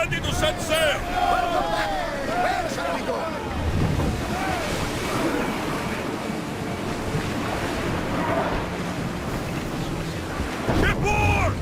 ready to set sail! Where shall we go? Shipboard!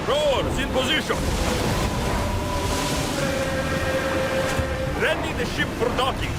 Rowers in position! Ready the ship for docking!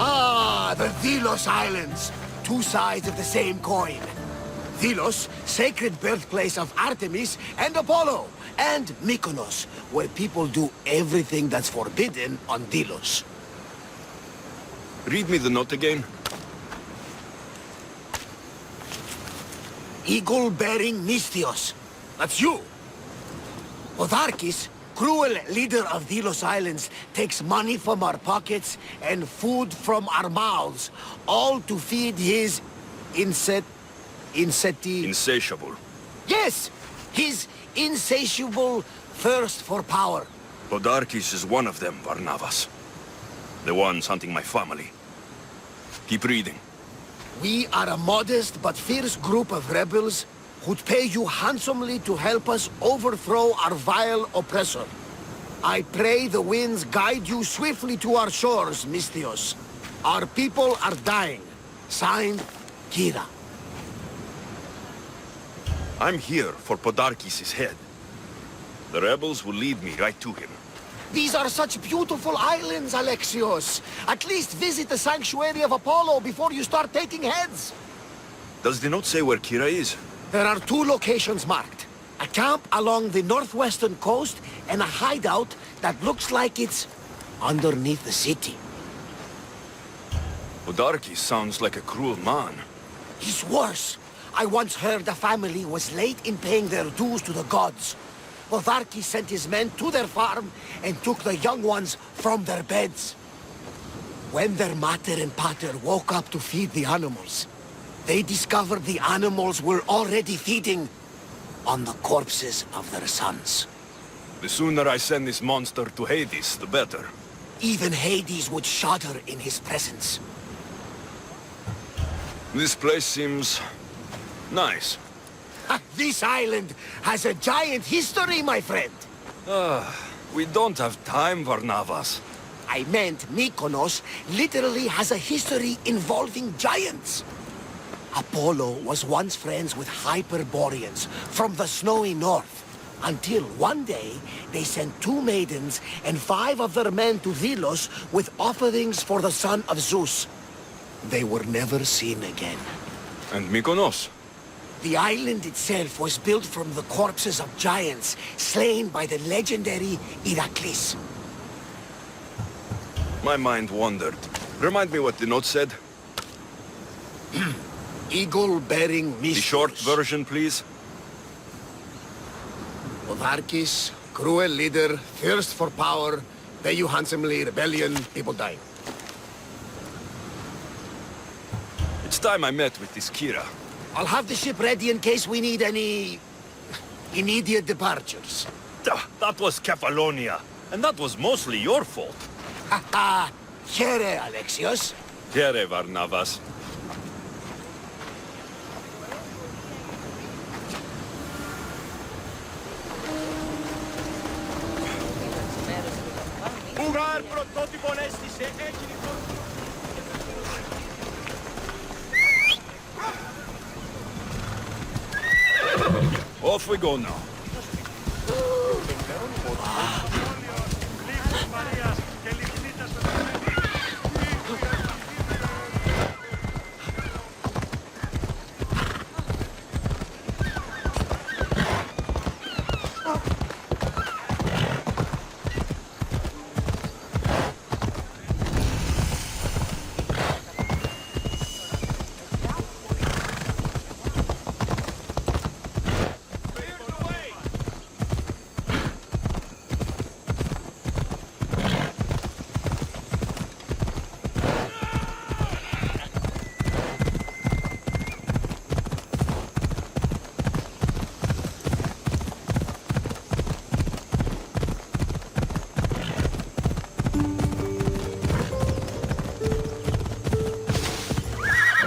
Ah, the Delos Islands. Two sides of the same coin. Delos, sacred birthplace of Artemis and Apollo. And Mykonos, where people do everything that's forbidden on Delos. Read me the note again. Eagle-bearing Misthios. That's you. Podarkis, cruel leader of Delos Islands, takes money from our pockets and food from our mouths, all to feed his Insatiable. Yes! His insatiable thirst for power. Podarkis is one of them, Varnavas. The ones hunting my family. Keep reading. We are a modest but fierce group of rebels who'd pay you handsomely to help us overthrow our vile oppressor. I pray the winds guide you swiftly to our shores, Misthios. Our people are dying. Signed, Kira. I'm here for Podarkis' head. The rebels will lead me right to him. These are such beautiful islands, Alexios. At least visit the sanctuary of Apollo before you start taking heads. Does the note say where Kira is? There are two locations marked. A camp along the northwestern coast and a hideout that looks like it's underneath the city. Podarkis sounds like a cruel man. He's worse. I once heard the family was late in paying their dues to the gods. Podarkis sent his men to their farm and took the young ones from their beds. When their mater and pater woke up to feed the animals, they discovered the animals were already feeding on the corpses of their sons. The sooner I send this monster to Hades, the better. Even Hades would shudder in his presence. This place seems nice. This island has a giant history, my friend. We don't have time, Varnavas. I meant Mykonos literally has a history involving giants. Apollo was once friends with Hyperboreans from the snowy north. Until one day, they sent 2 maidens and 5 of their men to Delos with offerings for the son of Zeus. They were never seen again. And Mykonos? The island itself was built from the corpses of giants slain by the legendary Iraklis. My mind wandered. Remind me what the note said. Eagle-bearing Misthios. The short version, please. Otharkis, cruel leader, thirst for power, pay you handsomely, rebellion, people die. It's time I met with this Kira. I'll have the ship ready in case we need any... immediate departures. That was Kefalonia, and that was mostly your fault. Ha ha! Here, Alexios. Here, Varnavas. Ugar πρωτότυπον έστησε, έχει λοιπόν... Off we go now.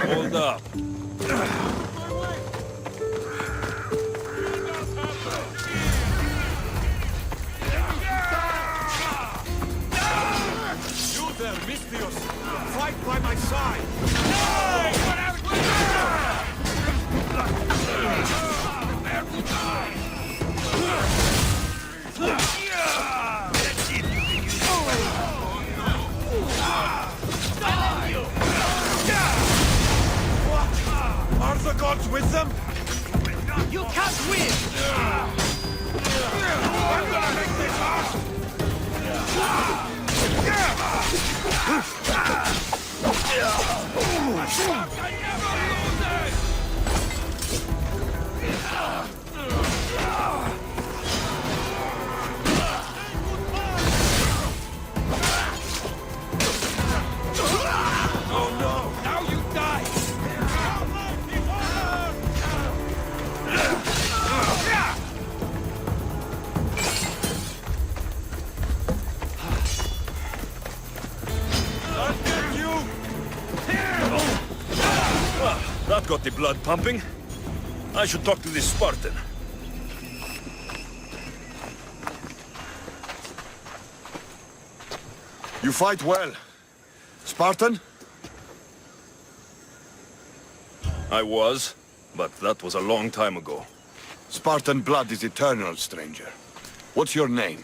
Hold up. You there, Misthios! Fight by my side! Are the gods with them? You can't win! I'm gonna make this hard! Oh no! Now you die! That got the blood pumping. I should talk to this Spartan. You fight well. Spartan? I was, but that was a long time ago. Spartan blood is eternal, stranger. What's your name?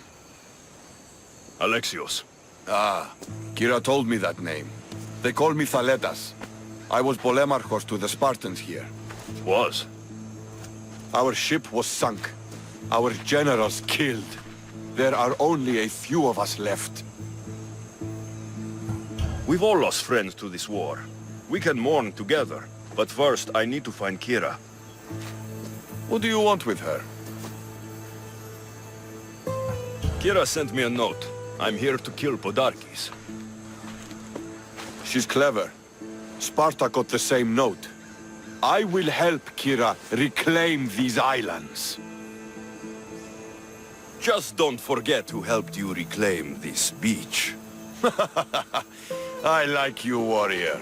Alexios. Ah, Kira told me that name. They call me Thaletas. I was Polemarchos to the Spartans here. Was. Our ship was sunk. Our generals killed. There are only a few of us left. We've all lost friends to this war. We can mourn together. But first, I need to find Kira. What do you want with her? Kira sent me a note. I'm here to kill Podarkis. She's clever. Sparta got the same note. I will help Kira reclaim these islands. Just don't forget who helped you reclaim this beach. I like you, warrior.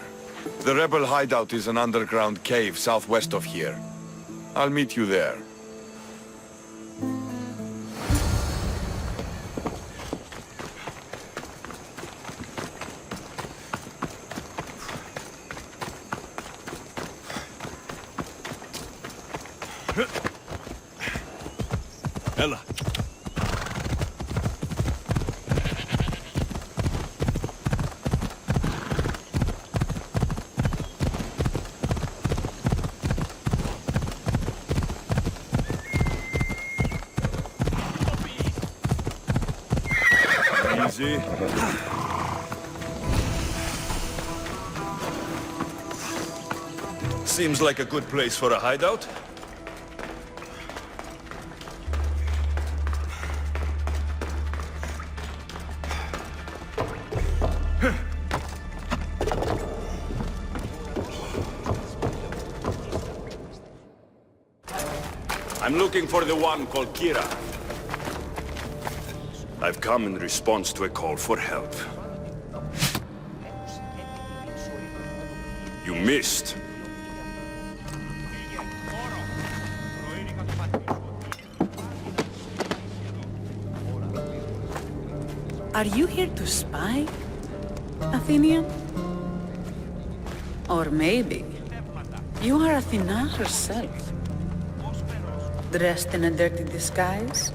The rebel hideout is an underground cave southwest of here. I'll meet you there. Ella. Easy. Seems like a good place for a hideout. I'm looking for the one called Kira. I've come in response to a call for help. You missed. Are you here to spy, Athenian? Or maybe you are Athena herself, dressed in a dirty disguise?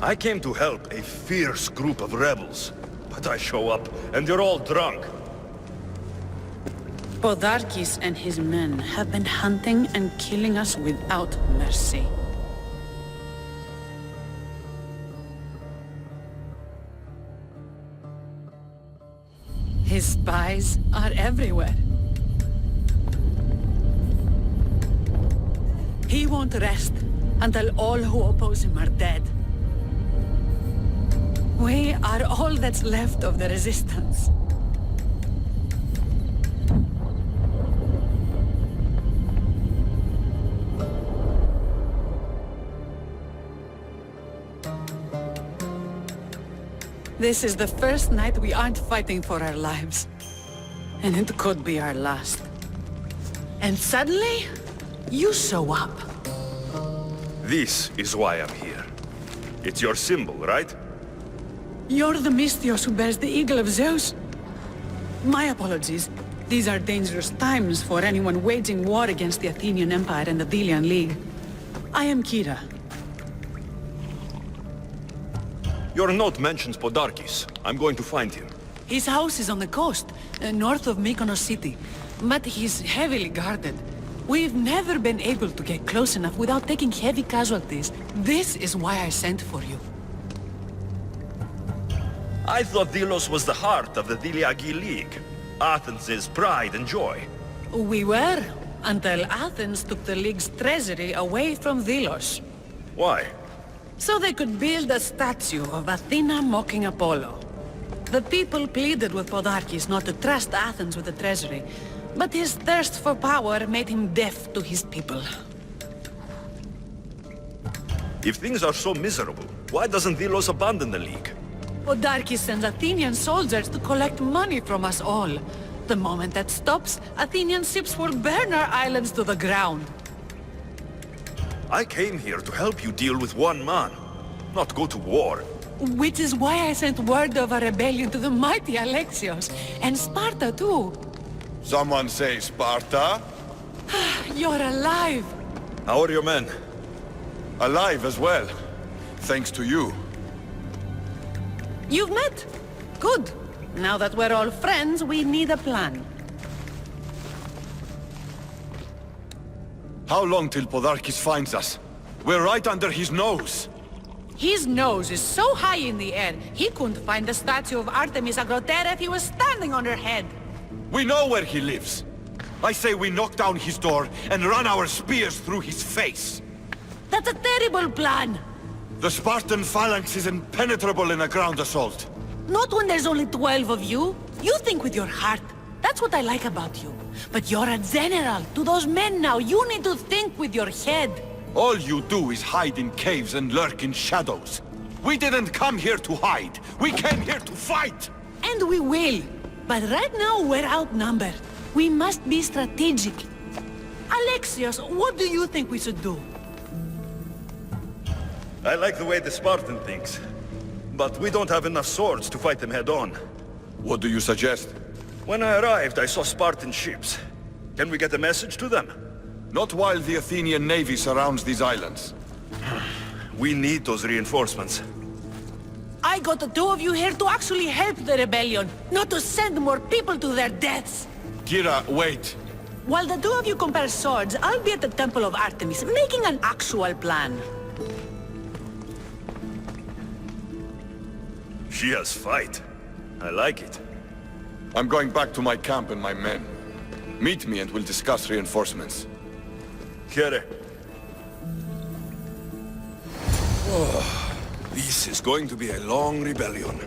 I came to help a fierce group of rebels, but I show up and they're all drunk. Podarkes and his men have been hunting and killing us without mercy. His spies are everywhere. He won't rest until all who oppose him are dead. We are all that's left of the resistance. This is the first night we aren't fighting for our lives. And it could be our last. And suddenly, you show up. This is why I'm here. It's your symbol, right? You're the Misthios who bears the eagle of Zeus? My apologies. These are dangerous times for anyone waging war against the Athenian Empire and the Delian League. I am Kira. Your note mentions Podarkes. I'm going to find him. His house is on the coast, north of Mykonos city. But he's heavily guarded. We've never been able to get close enough without taking heavy casualties. This is why I sent for you. I thought Delos was the heart of the Deliagi League. Athens' pride and joy. We were, until Athens took the League's treasury away from Delos. Why? So they could build a statue of Athena mocking Apollo. The people pleaded with Podarkes not to trust Athens with the treasury, but his thirst for power made him deaf to his people. If things are so miserable, why doesn't Delos abandon the League? Podarkes sends Athenian soldiers to collect money from us all. The moment that stops, Athenian ships will burn our islands to the ground. I came here to help you deal with one man, not go to war. Which is why I sent word of a rebellion to the mighty Alexios, and Sparta too. Someone say Sparta? You're alive! How are your men? Alive as well. Thanks to you. You've met? Good. Now that we're all friends, we need a plan. How long till Podarkes finds us? We're right under his nose. His nose is so high in the air, he couldn't find the statue of Artemis Agrotera if he was standing on her head. We know where he lives. I say we knock down his door and run our spears through his face. That's a terrible plan! The Spartan phalanx is impenetrable in a ground assault. Not when there's only 12 of you. You think with your heart. That's what I like about you. But you're a general. To those men now, you need to think with your head. All you do is hide in caves and lurk in shadows. We didn't come here to hide. We came here to fight! And we will. But right now, we're outnumbered. We must be strategic. Alexios, what do you think we should do? I like the way the Spartan thinks. But we don't have enough swords to fight them head-on. What do you suggest? When I arrived, I saw Spartan ships. Can we get a message to them? Not while the Athenian navy surrounds these islands. We need those reinforcements. I got the two of you here to actually help the rebellion, not to send more people to their deaths. Kira, wait. While the two of you compare swords, I'll be at the Temple of Artemis, making an actual plan. She has fight. I like it. I'm going back to my camp and my men. Meet me and we'll discuss reinforcements. Kere. Oh, this is going to be a long rebellion.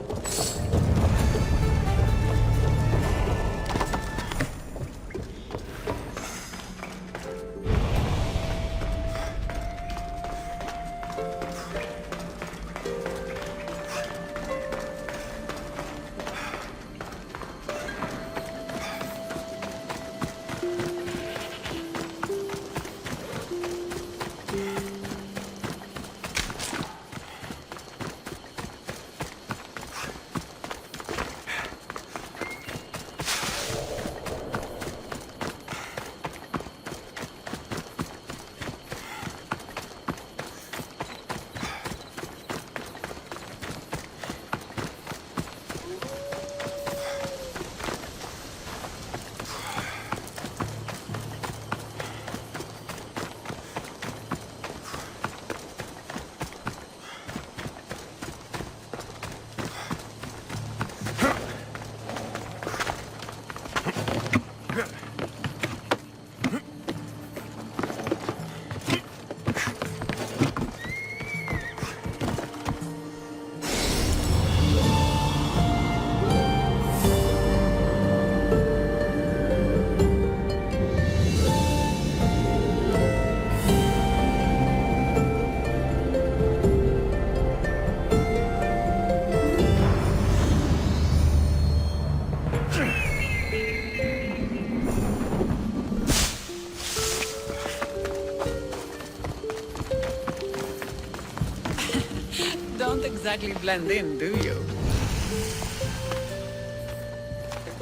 don't exactly blend in, do you?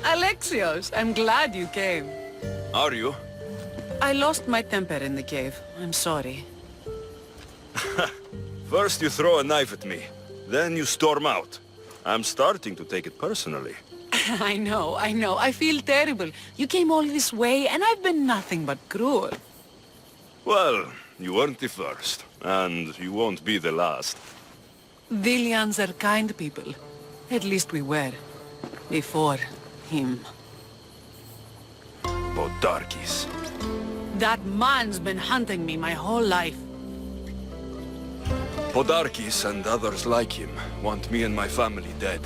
Alexios, I'm glad you came. Are you? I lost my temper in the cave. I'm sorry. First you throw a knife at me, then you storm out. I'm starting to take it personally. I know. I feel terrible. You came all this way, and I've been nothing but cruel. Well, you weren't the first, and you won't be the last. Dilians are kind people. At least we were. Before him. Podarkis. That man's been hunting me my whole life. Podarkis and others like him want me and my family dead.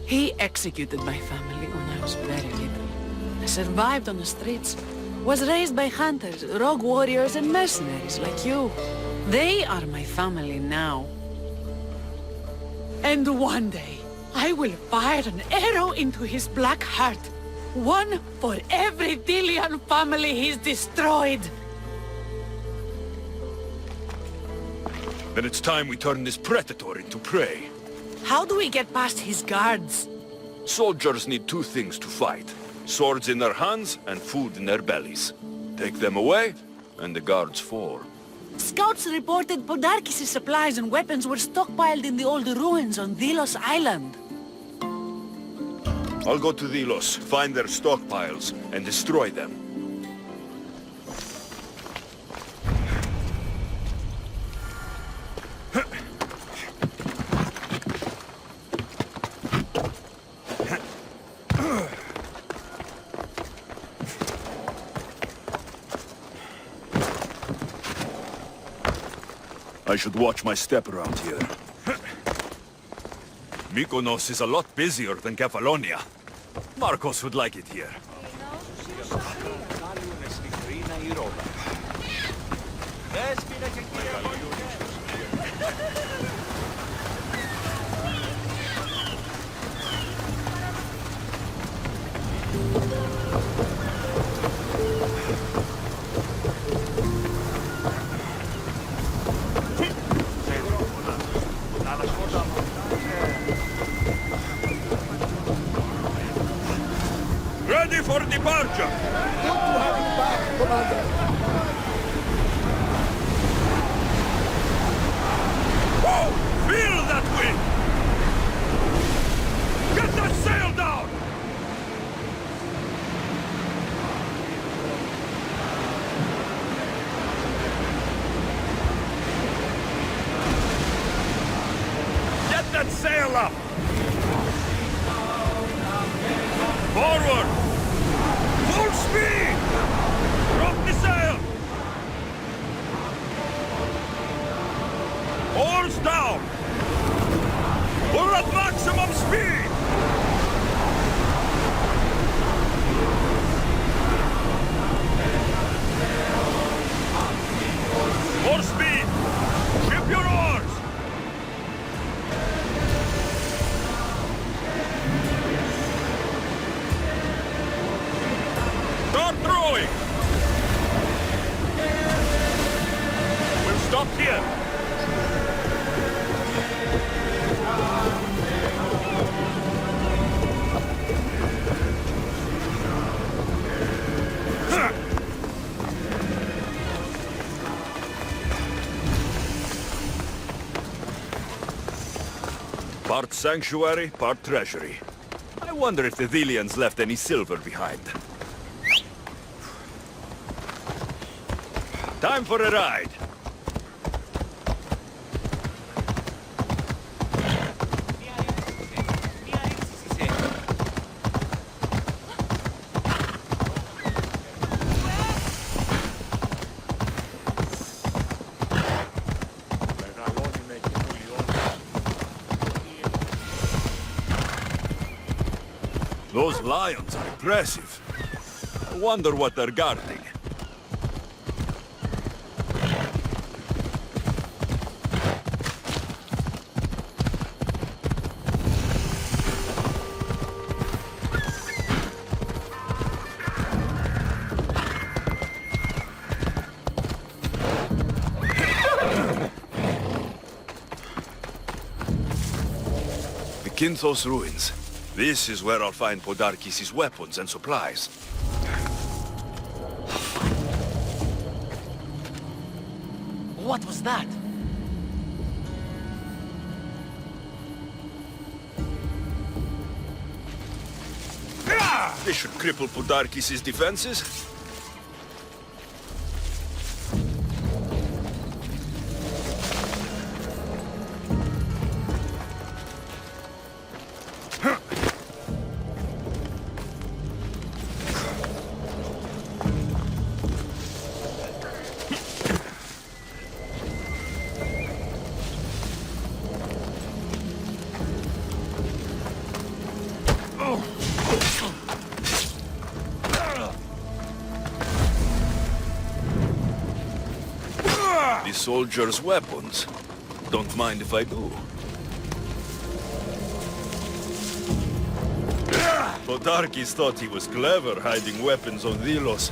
He executed my family when I was very little. I survived on the streets. Was raised by hunters, rogue warriors, and mercenaries like you. They are my family now. And one day, I will fire an arrow into his black heart. One for every Dilian family he's destroyed. Then it's time we turn this predator into prey. How do we get past his guards? Soldiers need two things to fight. Swords in their hands and food in their bellies. Take them away, and the guards fall. Scouts reported Podarkis' supplies and weapons were stockpiled in the old ruins on Delos Island. I'll go to Delos, find their stockpiles, and destroy them. I should watch my step around here. Mykonos is a lot busier than Kefalonia. Marcos would like it here. Ready for departure! Good to have you back, Commander. Whoa! Feel that wind! Get that sail down! Get that sail up! Forward! Full speed! Drop the sail! Oars down! We're at maximum speed! More speed! Ship your oars! Start throwing! We'll stop here. Part sanctuary, part treasury. I wonder if the Dilians left any silver behind. Time for a ride. Those lions are impressive. I wonder what they're guarding. Zinthos ruins. This is where I'll find Podarkis' weapons and supplies. What was that? This should cripple Podarkis' defenses. The soldiers' weapons. Don't mind if I do. Podarkis thought he was clever hiding weapons on Delos.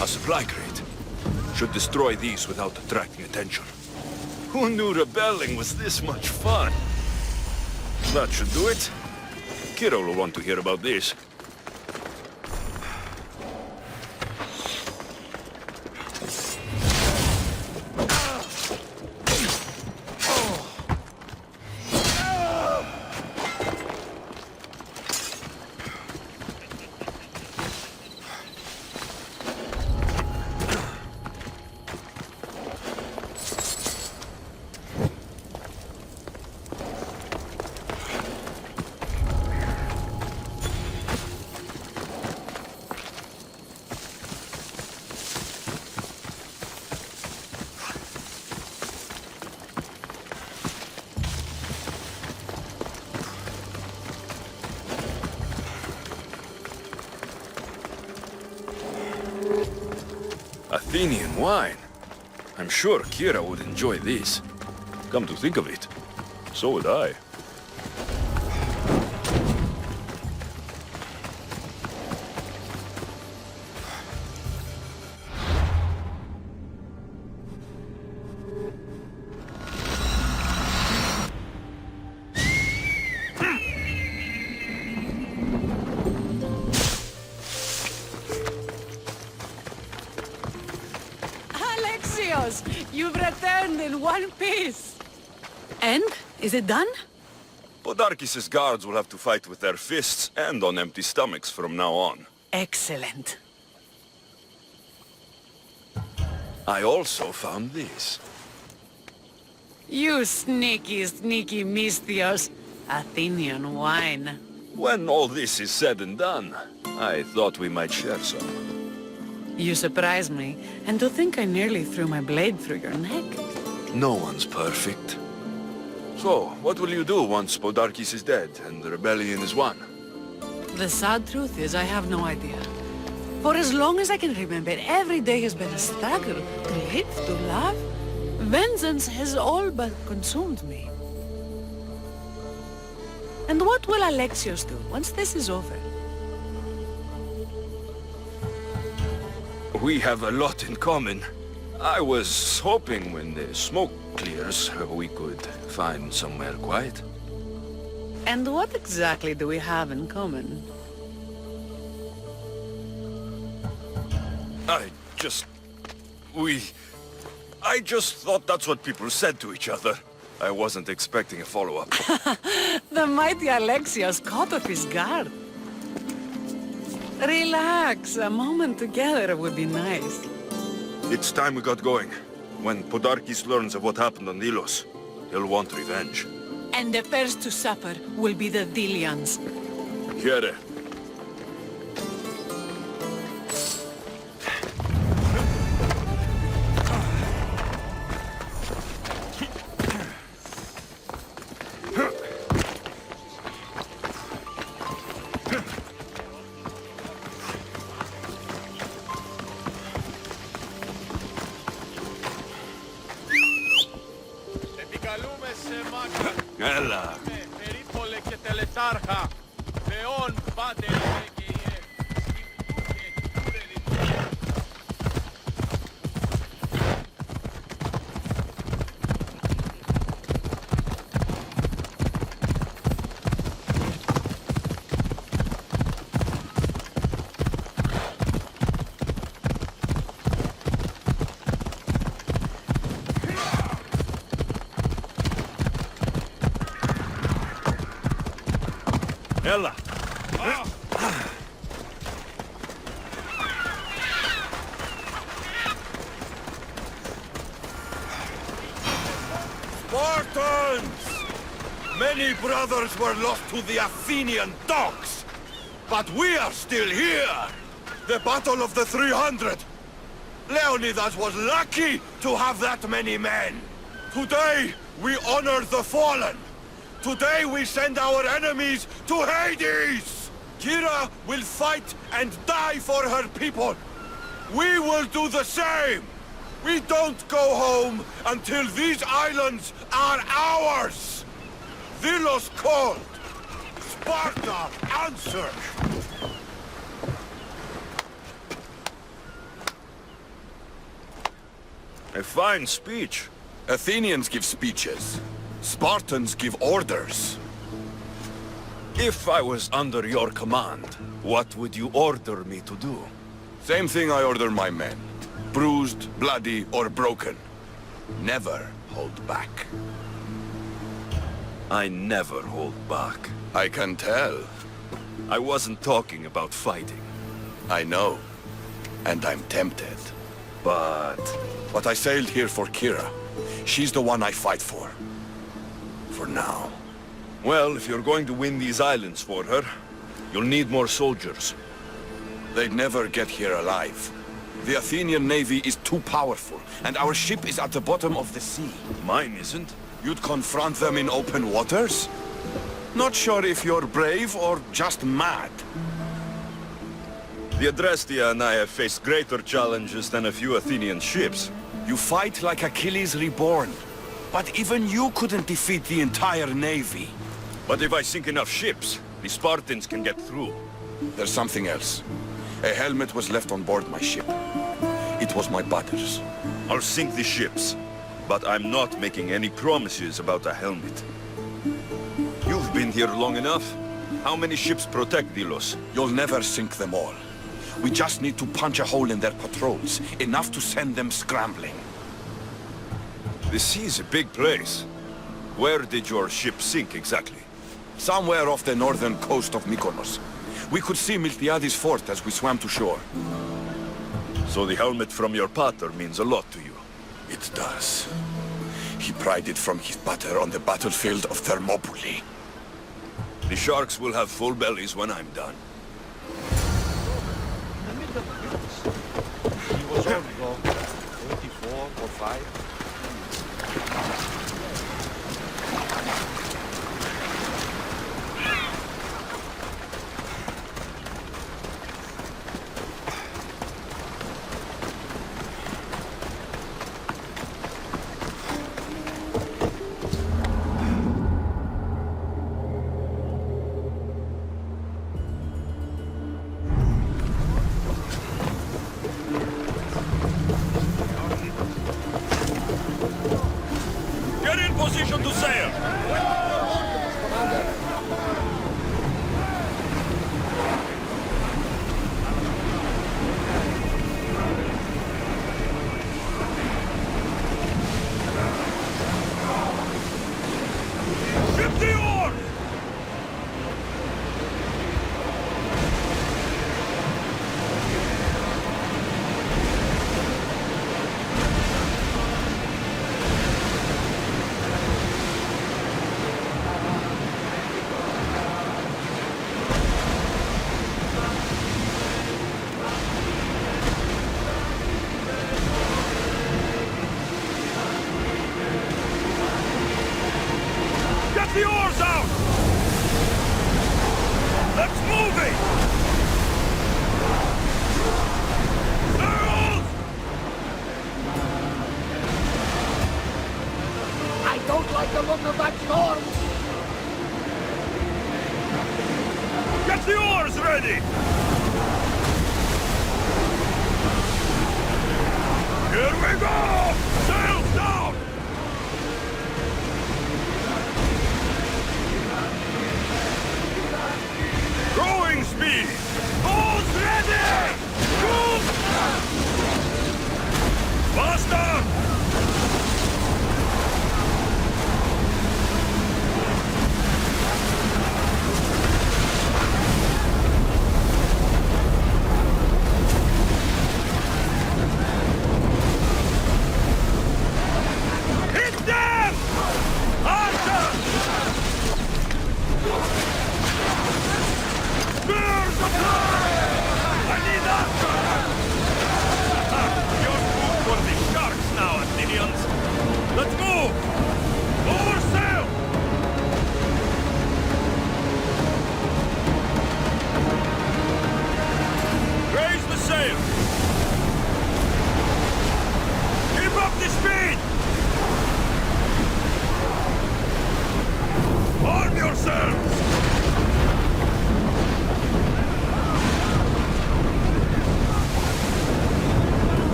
A supply crate. Should destroy these without attracting attention. Who knew rebelling was this much fun? That should do it. Kira will want to hear about this. Athenian wine. I'm sure Kira would enjoy this. Come to think of it, so would I. Alexios, you've returned in one piece. And? Is it done? Podarkis' guards will have to fight with their fists and on empty stomachs from now on. Excellent. I also found this. You sneaky, sneaky Misthios. Athenian wine. When all this is said and done, I thought we might share some. You surprise me, and to think I nearly threw my blade through your neck. No one's perfect. So, what will you do once Podarkis is dead and the rebellion is won? The sad truth is I have no idea. For as long as I can remember, every day has been a struggle to live, to love. Vengeance has all but consumed me. And what will Alexios do once this is over? We have a lot in common. I was hoping when the smoke clears, we could find somewhere quiet. And what exactly do we have in common? I just thought that's what people said to each other. I wasn't expecting a follow-up. The mighty Alexios caught off his guard. Relax, a moment together would be nice. It's time we got going. When Podarkis learns of what happened on Delos, he'll want revenge. And the first to suffer will be the Delians. Here. Επικαλούμε σε μάκα. Έλα. Περίπολε και τελετάρχα. Θεόν πάτερ και ιε. Hela! Spartans! Many brothers were lost to the Athenian dogs, but we are still here! The Battle of the 300! Leonidas was lucky to have that many men! Today, we honor the fallen! Today we send our enemies to Hades! Kira will fight and die for her people! We will do the same! We don't go home until these islands are ours! Delos called! Sparta answered! A fine speech. Athenians give speeches. Spartans give orders. If I was under your command, what would you order me to do? Same thing I order my men. Bruised, bloody, or broken. Never hold back. I never hold back. I can tell. I wasn't talking about fighting, I know. And I'm tempted. but I sailed here for Kira. She's the one I fight for. For now. well, if you're going to win these islands for her, you'll need more soldiers. They'd never get here alive. The Athenian navy is too powerful, and our ship is at the bottom of the sea. Mine isn't. You'd confront them in open waters? Not sure if you're brave or just mad. The Adrestia and I have faced greater challenges than a few Athenian ships. You fight like Achilles reborn. But even you couldn't defeat the entire navy. But if I sink enough ships, the Spartans can get through. There's something else. A helmet was left on board my ship. It was my brother's. I'll sink the ships, but I'm not making any promises about a helmet. You've been here long enough. How many ships protect Delos? You'll never sink them all. We just need to punch a hole in their patrols, enough to send them scrambling. The sea's a big place. Where did your ship sink exactly? Somewhere off the northern coast of Mykonos. We could see Miltiades fort as we swam to shore. So the helmet from your pater means a lot to you. It does. He pried it from his pater on the battlefield of Thermopylae. The sharks will have full bellies when I'm done. He was on go 24 or 5. Get in position to sail! Ship the oars! Get the oars out! Let's move it! Sails! I don't like the look of that storm! Get the oars ready! Here we go! Sails down! Growing speed! Oars ready! Shoot! Faster!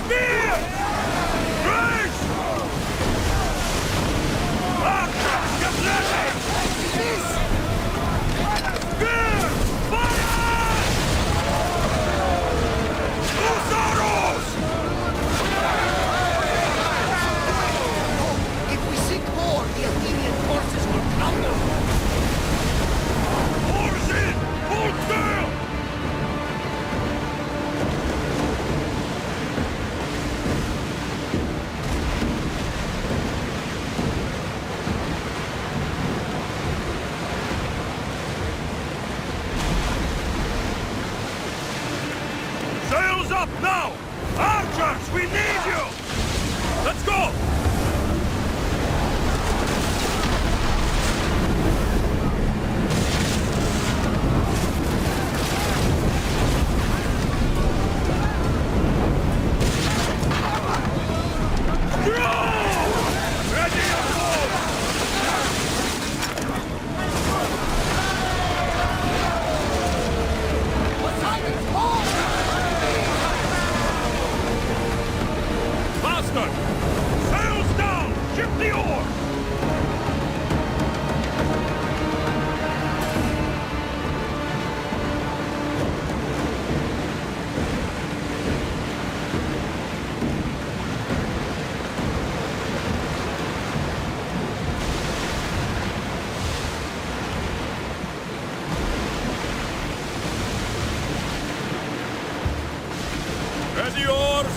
Spear! Grace! Archer, get ready! Spear! Fire! Hussarus! If we sink more, the Athenian forces will crumble. Oars in! Hold sail! Sails up now! Archers, we need you! Let's go! Ready and move! Faster! Sails down! Ship the oar! Ready oars!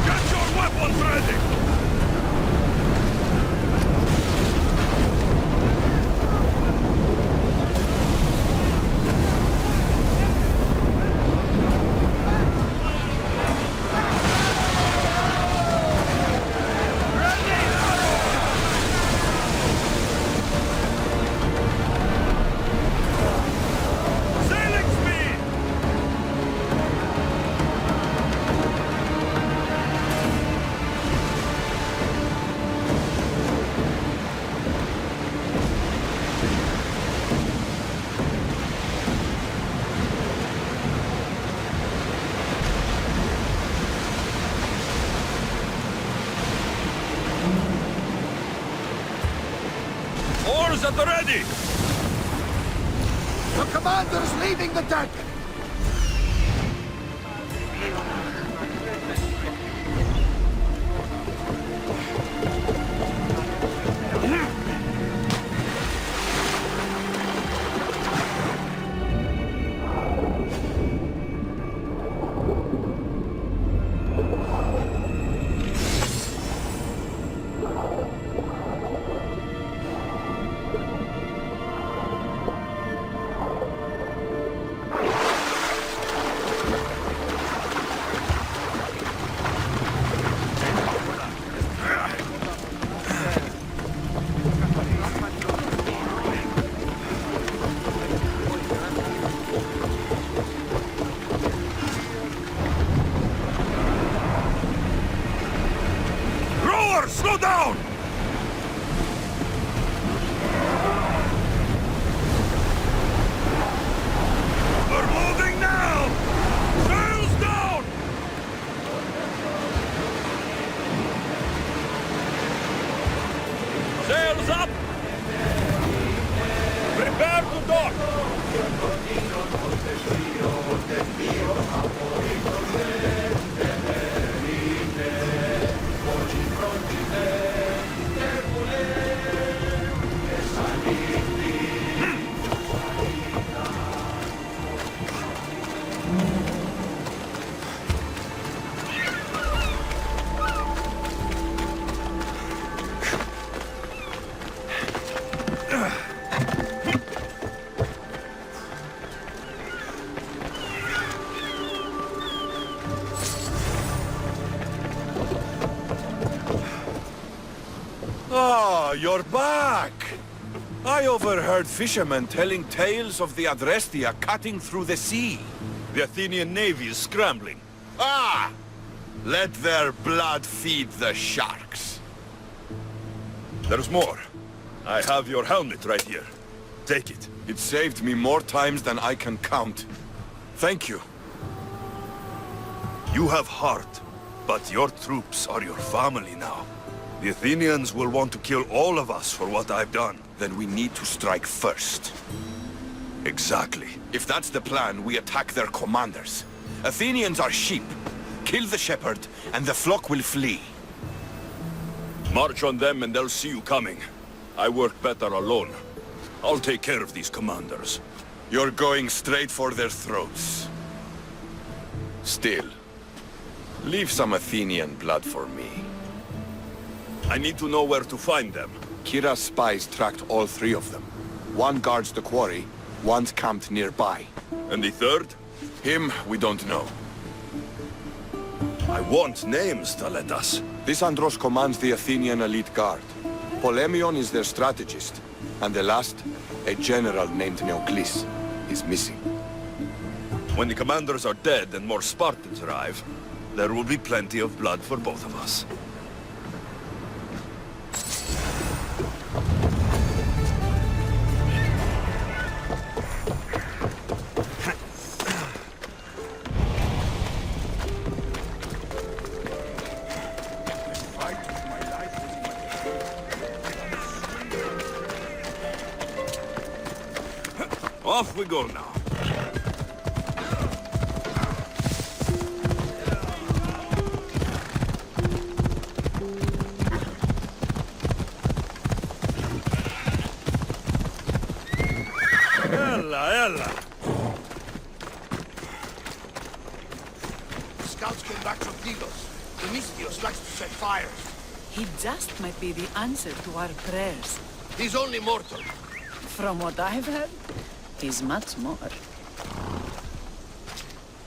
Get your weapons ready! Sailing speed! Oars at the ready! The commander's leaving the deck! Rowers, slow down! We're moving now! Sails down! Sails up! Prepare to dock! Ah, you're back! I overheard fishermen telling tales of the Adrestia cutting through the sea. The Athenian navy is scrambling. Ah! Let their blood feed the sharks. There's more. I have your helmet right here. Take it. It saved me more times than I can count. Thank you. You have heart, but your troops are your family now. The Athenians will want to kill all of us for what I've done. Then we need to strike first. Exactly. If that's the plan, we attack their commanders. Athenians are sheep. Kill the shepherd, and the flock will flee. March on them and they'll see you coming. I work better alone. I'll take care of these commanders. You're going straight for their throats. Still, leave some Athenian blood for me. I need to know where to find them. Kira's spies tracked all three of them. One guards the quarry, one's camped nearby. And the third? Him, we don't know. I want names, Thaletas. This Andros commands the Athenian elite guard. Polemion is their strategist. And the last, a general named Neoclis, is missing. When the commanders are dead and more Spartans arrive, there will be plenty of blood for both of us. Off we go now. Ella. Scouts came back from Delos. Themisthios likes to set fires. He just might be the answer to our prayers. He's only mortal. From what I've heard, he's much more.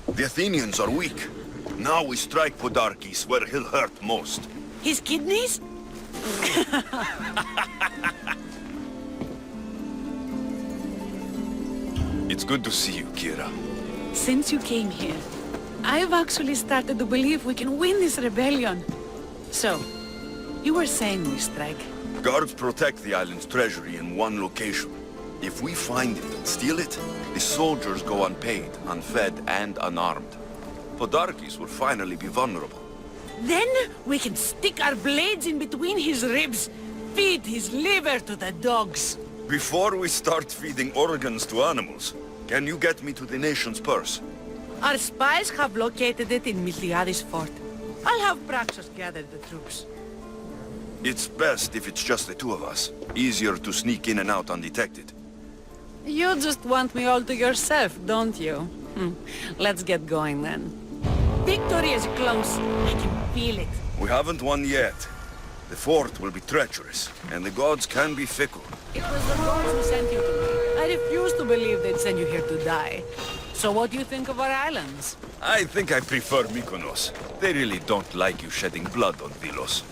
The Athenians are weak. Now we strike Podarkes where he'll hurt most. His kidneys? It's good to see you, Kira. Since you came here, I've actually started to believe we can win this rebellion. So, you were saying we strike? Guards protect the island's treasury in one location. If we find it and steal it, the soldiers go unpaid, unfed, and unarmed. Podarkes will finally be vulnerable. Then we can stick our blades in between his ribs, feed his liver to the dogs. Before we start feeding organs to animals, can you get me to the nation's purse? Our spies have located it in Miltiades fort. I'll have Praxos gather the troops. It's best if it's just the two of us. Easier to sneak in and out undetected. You just want me all to yourself, don't you? Let's get going then. Victory is close. I can feel it. We haven't won yet. The fort will be treacherous, and the gods can be fickle. It was the gods who sent you to me. I refuse to believe they'd send you here to die. So what do you think of our islands? I think I prefer Mykonos. They really don't like you shedding blood on Delos.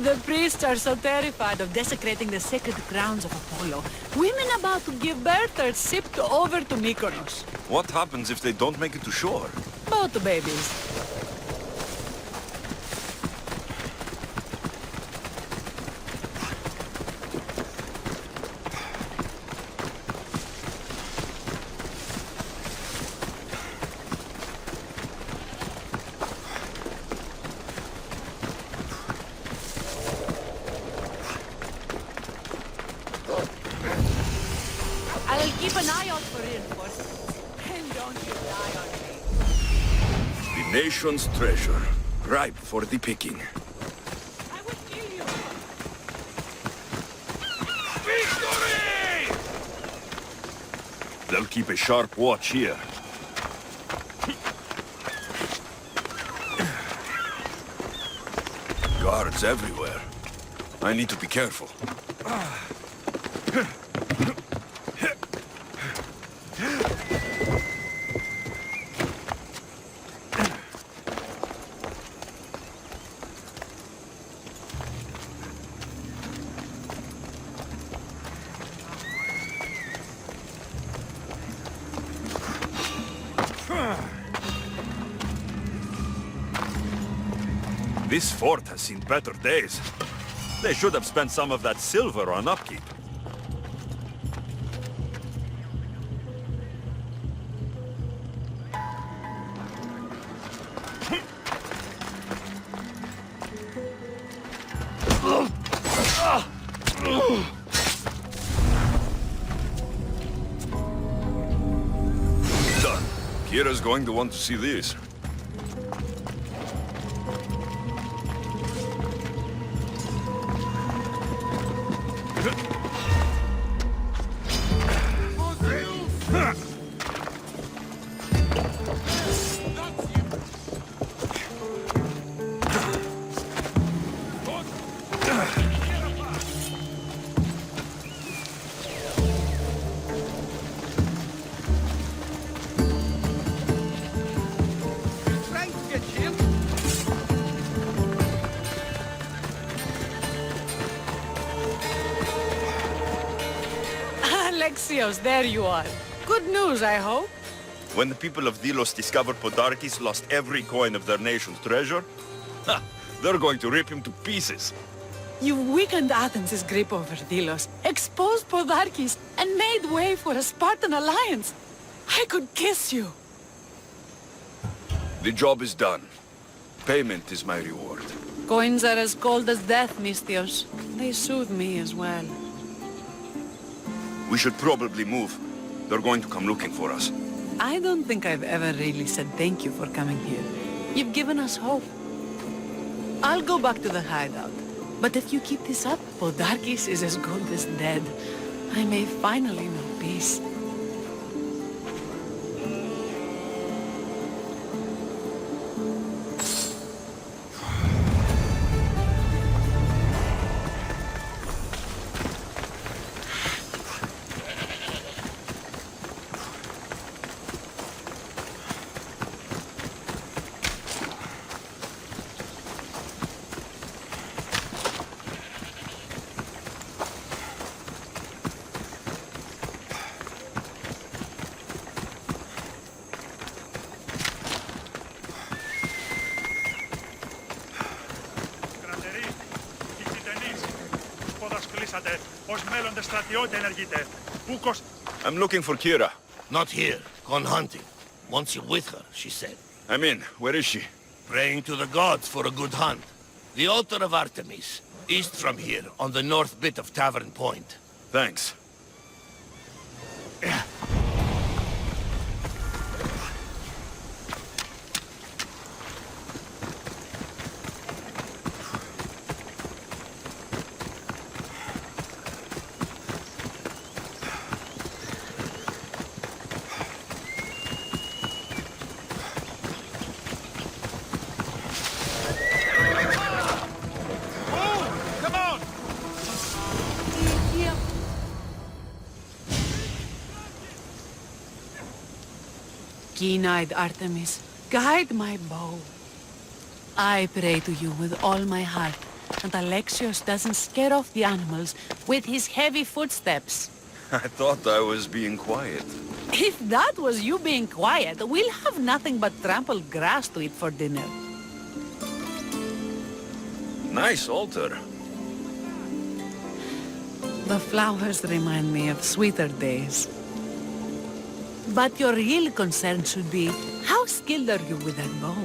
The priests are so terrified of desecrating the sacred grounds of Apollo. Women about to give birth are shipped over to Mykonos. What happens if they don't make it to shore? Both babies. I'll keep an eye out for reinforcements. And don't you die on me. The nation's treasure, ripe for the picking. I will kill you! Victory! They'll keep a sharp watch here. Guards everywhere. I need to be careful. This fort has seen better days. They should have spent some of that silver on upkeep. Kira's going to want to see this. Alexios, there you are. Good news, I hope. When the people of Delos discovered Podarkes lost every coin of their nation's treasure, they're going to rip him to pieces. You've weakened Athens' grip over Delos, exposed Podarkes, and made way for a Spartan alliance. I could kiss you. The job is done. Payment is my reward. Coins are as cold as death, Misthios. They soothe me as well. We should probably move. They're going to come looking for us. I don't think I've ever really said thank you for coming here. You've given us hope. I'll go back to the hideout. But if you keep this up, Podarkes is as good as dead. I may finally know peace. I'm looking for Kira. Not here. Gone hunting. Wants you with her, she said. I'm in. Where is she? Praying to the gods for a good hunt. The altar of Artemis, east from here, on the north bit of Tavern Point. Thanks. Keen-eyed Artemis, guide my bow. I pray to you with all my heart, and Alexios doesn't scare off the animals with his heavy footsteps. I thought I was being quiet. If that was you being quiet, we'll have nothing but trampled grass to eat for dinner. Nice altar. The flowers remind me of sweeter days. But your real concern should be, how skilled are you with that bow?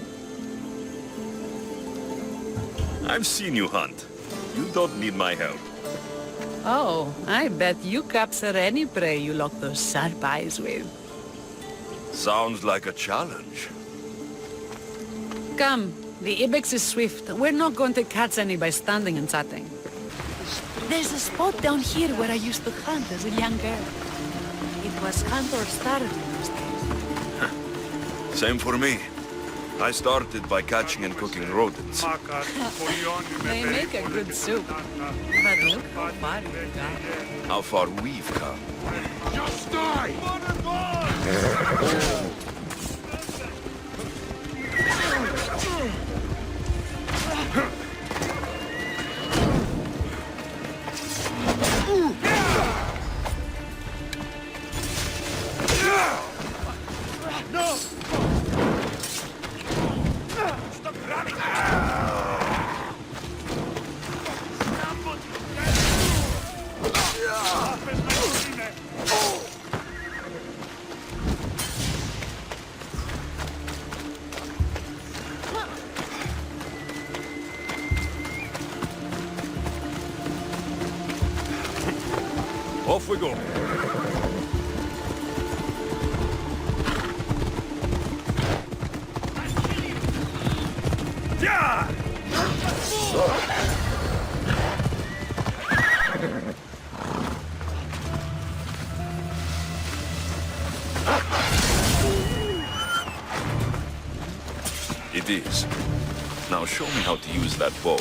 I've seen you hunt. You don't need my help. Oh, I bet you capture any prey you lock those sharp eyes with. Sounds like a challenge. Come, the ibex is swift. We're not going to catch any by standing and chatting. There's a spot down here where I used to hunt as a young girl. It was hunt or starve in those days. Same for me. I started by catching and cooking rodents. They make a good soup. But look how far you've gone. How far we've come. Just die! Off we go. It is. Now show me how to use that bow.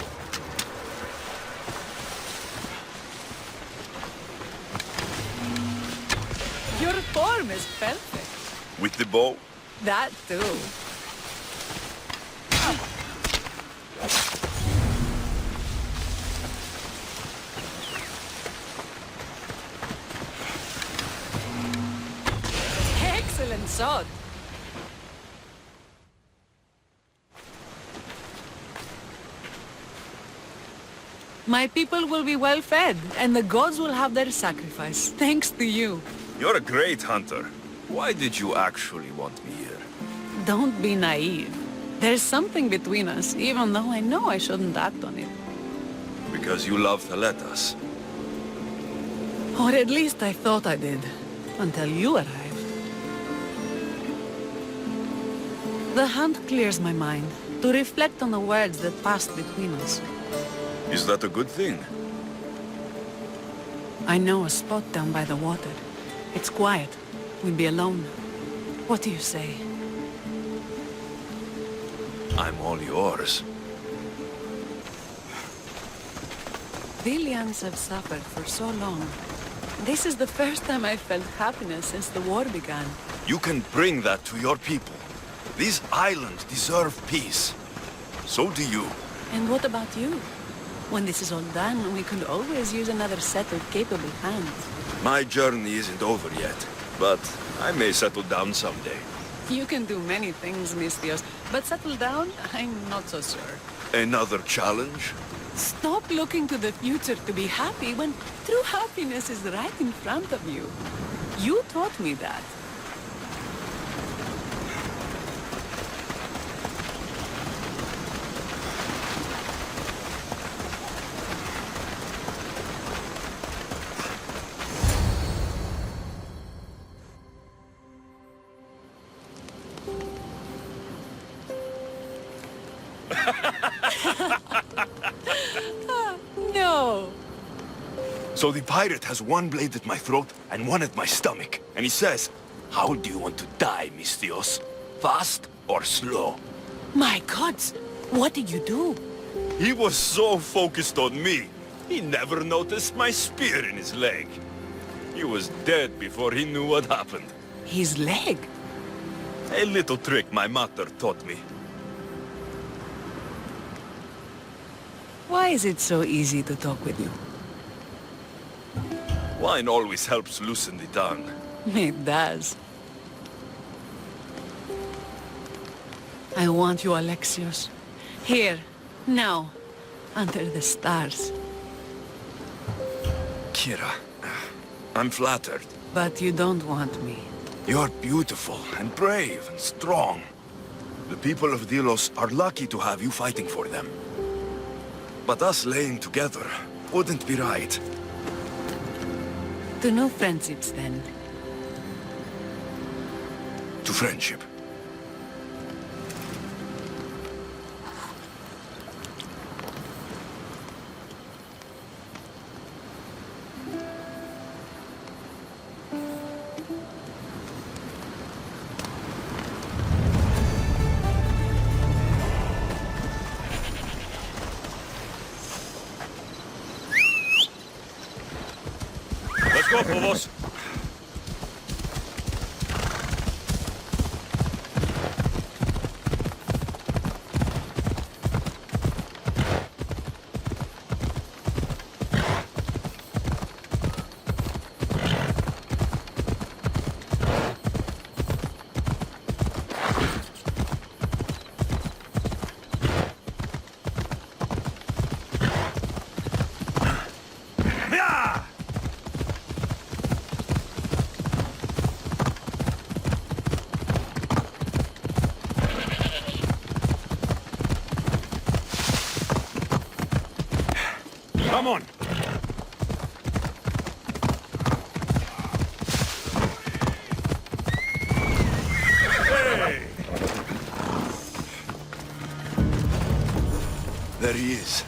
Your form is perfect. With the bow? That too. Excellent shot. My people will be well fed, and the gods will have their sacrifice, thanks to you. You're a great hunter. Why did you actually want me here? Don't be naive. There's something between us, even though I know I shouldn't act on it. Because you love Theletas. Or at least I thought I did, until you arrived. The hunt clears my mind, to reflect on the words that passed between us. Is that a good thing? I know a spot down by the water. It's quiet. We'll be alone. What do you say? I'm all yours. Villians have suffered for so long. This is the first time I've felt happiness since the war began. You can bring that to your people. These islands deserve peace. So do you. And what about you? When this is all done, we could always use another set of capable hands. My journey isn't over yet, but I may settle down someday. You can do many things, Misthios, but settle down, I'm not so sure. Another challenge? Stop looking to the future to be happy when true happiness is right in front of you. You taught me that. No. So the pirate has one blade at my throat and one at my stomach. And he says, how do you want to die, Misthios? Fast or slow? My gods, what did you do? He was so focused on me, he never noticed my spear in his leg. He was dead before he knew what happened. His leg? A little trick my mother taught me. Why is it so easy to talk with you? Wine always helps loosen the tongue. It does. I want you, Alexios. Here, now, under the stars. Kira, I'm flattered. But you don't want me. You're beautiful and brave and strong. The people of Delos are lucky to have you fighting for them. But us laying together wouldn't be right. To no friendships, then. To friendship. Let's go, Povos. Come on! Hey! There he is,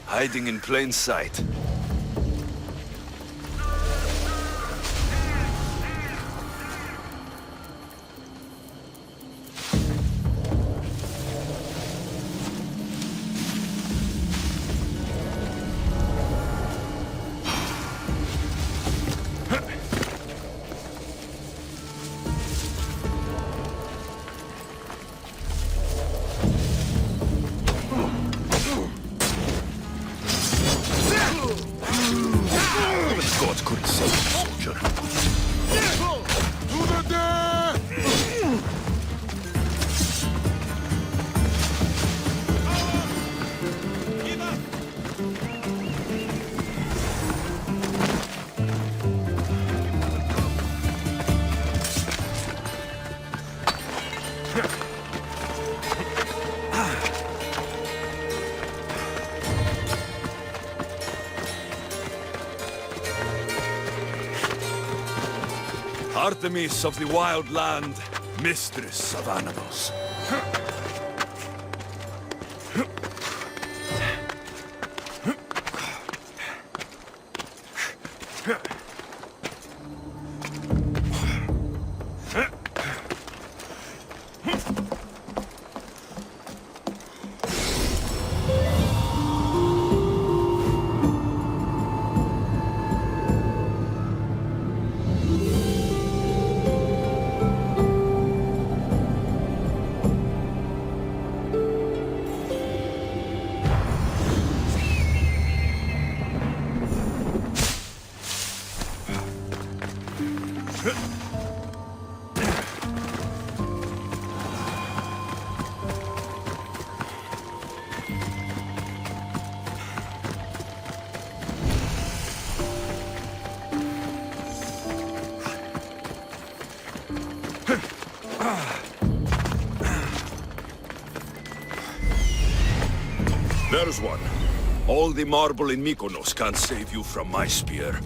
hiding in plain sight. danger. Artemis of the Wild Land, mistress of animals. There's one. All the marble in Mykonos can't save you from my spear.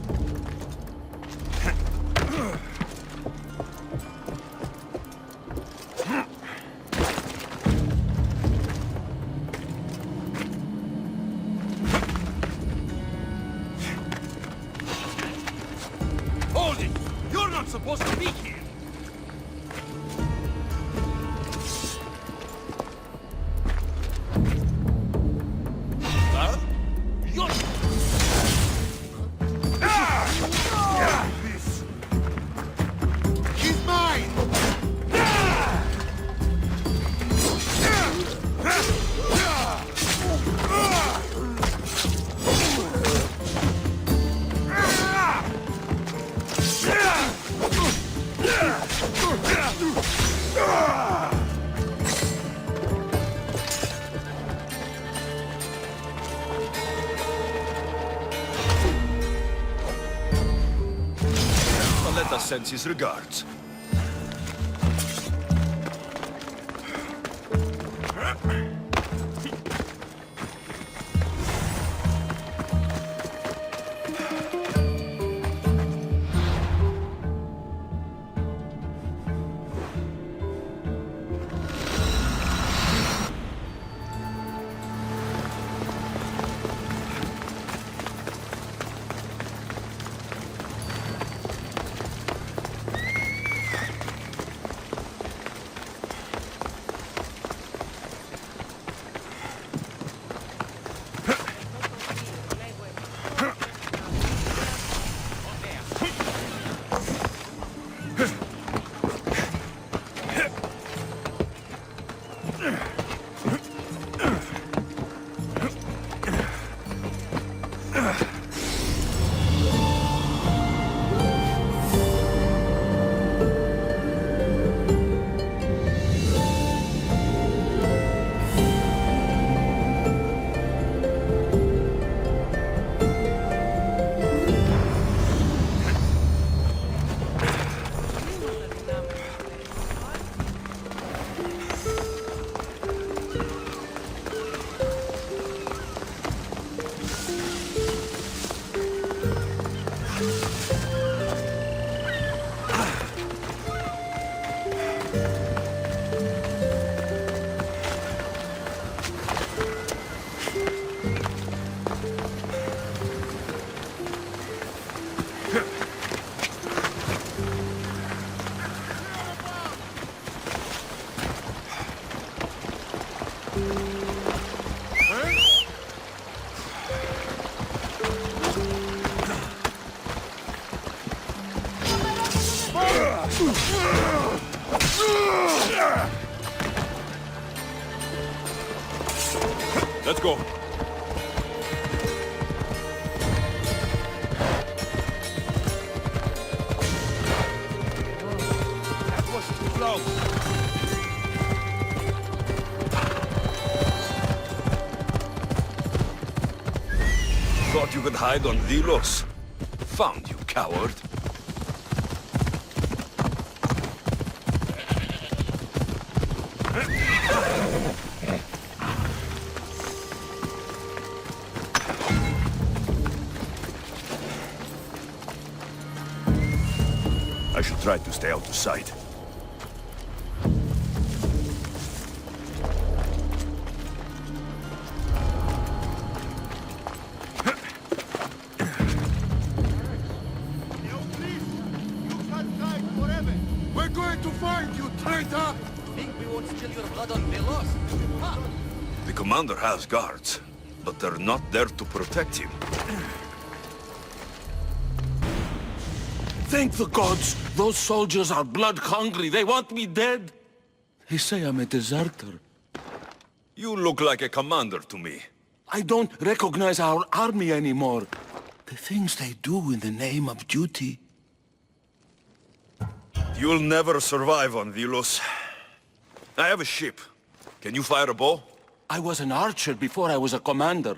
Hold it! You're not supposed to be here! Huh? You're... He's mine! Let us send his regards. Thought you could hide on Delos? Found you, coward. I should try to stay out of sight. We're going to find you, traitor! Think we won't spill your blood on Delos? Ha! The commander has guards, but they're not there to protect him. Thank the gods! Those soldiers are blood-hungry. They want me dead. They say I'm a deserter. You look like a commander to me. I don't recognize our army anymore. The things they do in the name of duty. You'll never survive on Delos. I have a ship. Can you fire a bow? I was an archer before I was a commander.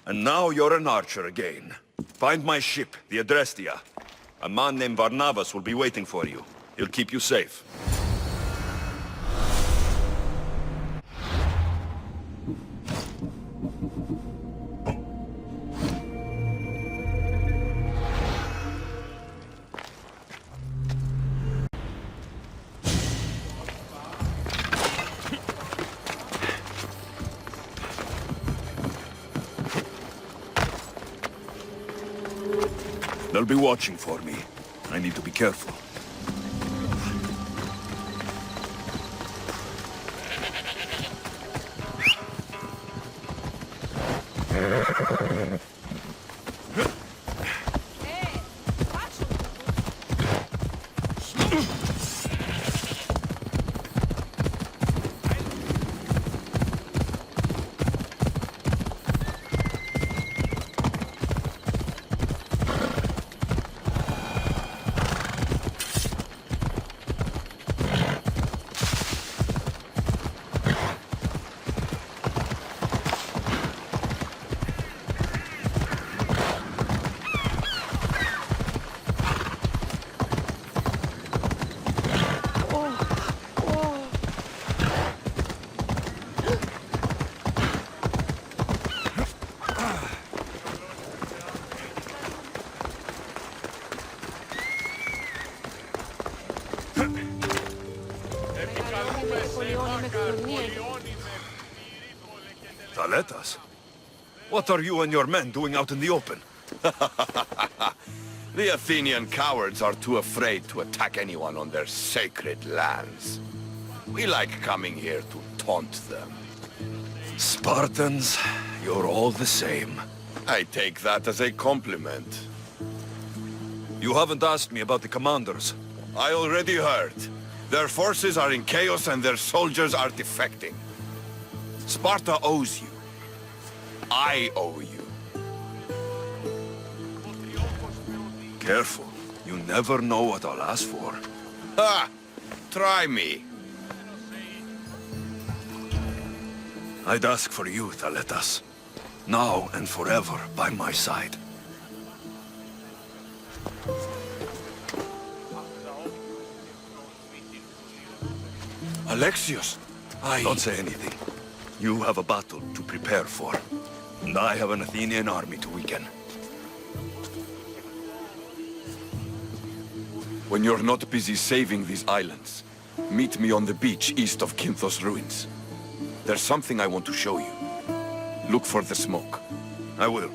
And now you're an archer again. Find my ship, the Adrestia. A man named Barnabas will be waiting for you. He'll keep you safe. They'll be watching for me. I need to be careful. Taletas? What are you and your men doing out in the open? The Athenian cowards are too afraid to attack anyone on their sacred lands. We like coming here to taunt them. Spartans, you're all the same. I take that as a compliment. You haven't asked me about the commanders. I already heard. Their forces are in chaos and their soldiers are defecting. Sparta owes you. I owe you. Careful. You never know what I'll ask for. Ha! Try me. I'd ask for you, Thaletas. Now and forever by my side. Alexios, Don't say anything. You have a battle to prepare for. And I have an Athenian army to weaken. When you're not busy saving these islands, meet me on the beach east of Kinthos ruins. There's something I want to show you. Look for the smoke. I will.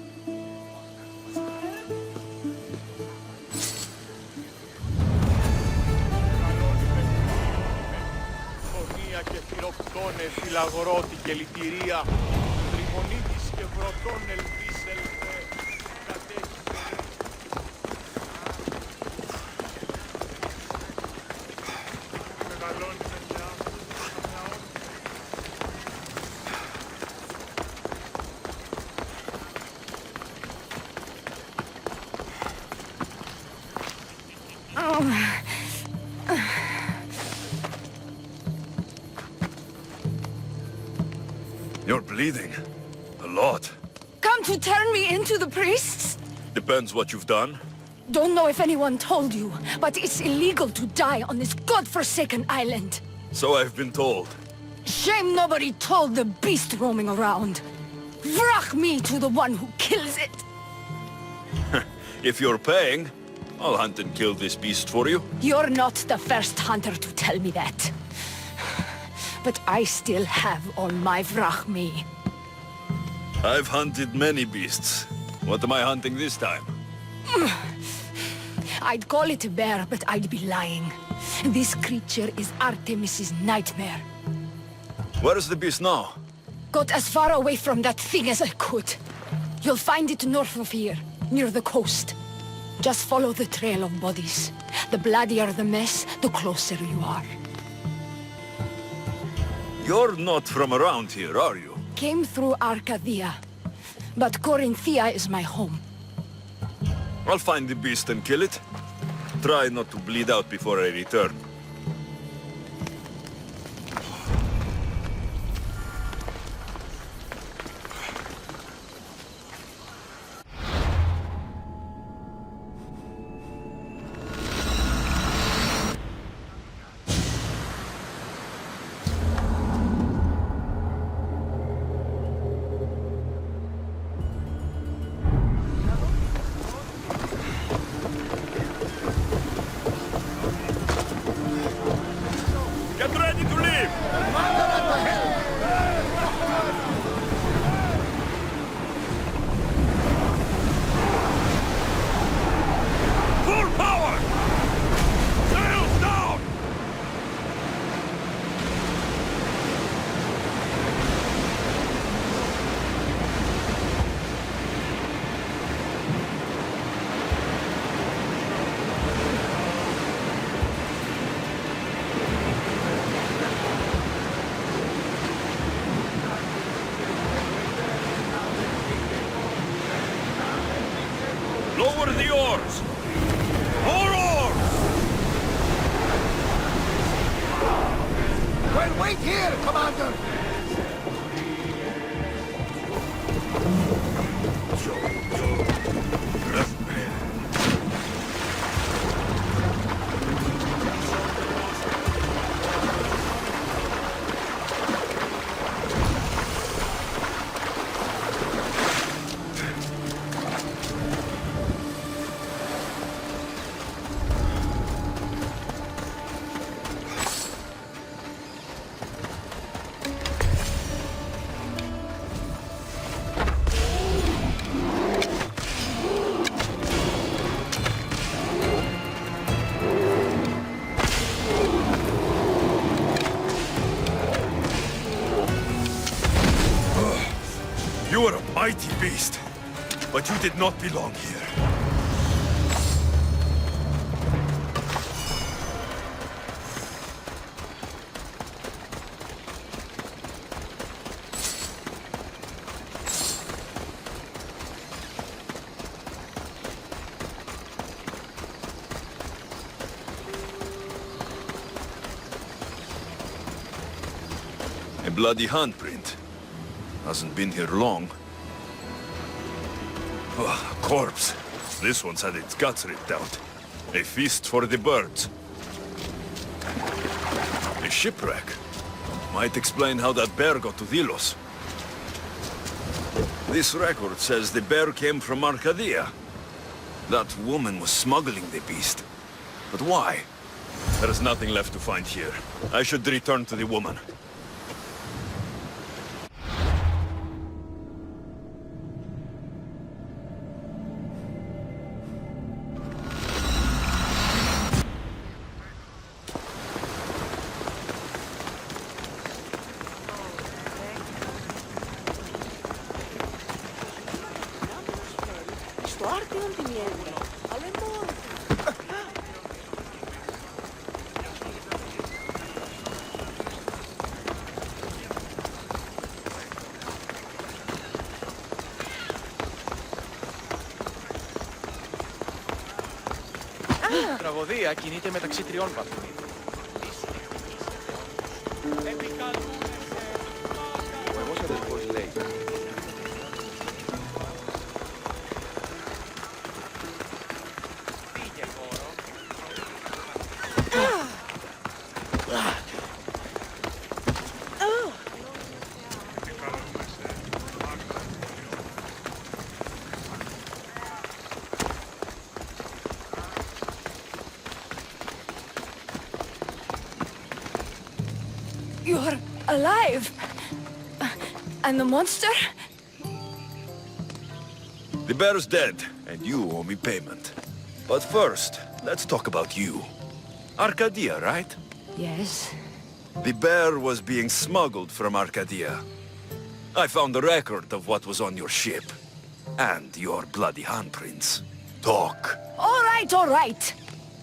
Φωνία και φυροκτώνε, φυλαγορότη και λυτηρία, τριμονίτης και βρωτών ελπίς ελπέ, κατέχει μεγαλώνει παιδιά, You're bleeding. A lot. Come to turn me into the priests? Depends what you've done. Don't know if anyone told you, but it's illegal to die on this godforsaken island. So I've been told. Shame nobody told the beast roaming around. Vrach me to the one who kills it. If you're paying, I'll hunt and kill this beast for you. You're not the first hunter to tell me that. But I still have on my vrach me. I've hunted many beasts. What am I hunting this time? I'd call it a bear, but I'd be lying. This creature is Artemis's nightmare. Where is the beast now? Got as far away from that thing as I could. You'll find it north of here, near the coast. Just follow the trail of bodies. The bloodier the mess, the closer you are. You're not from around here, are you? Came through Arcadia, but Corinthia is my home. I'll find the beast and kill it. Try not to bleed out before I return. Get ready to leave! Full power! Sails down! Lower the oars! More oars! Well, wait here, Commander! You are a mighty beast, but you did not belong here. A bloody handprint. Hasn't been here long. Oh, corpse. This one's had its guts ripped out. A feast for the birds. A shipwreck. Might explain how that bear got to Delos. This record says the bear came from Arcadia. That woman was smuggling the beast. But why? There is nothing left to find here. I should return to the woman. Η τραγωδία κινείται μεταξύ τριών βαθμών. Ο εγώς αδελφός λέει alive. And the monster? The bear's dead, and you owe me payment. But first, let's talk about you. Arcadia, right? Yes. The bear was being smuggled from Arcadia. I found a record of what was on your ship. And your bloody handprints. Talk. All right.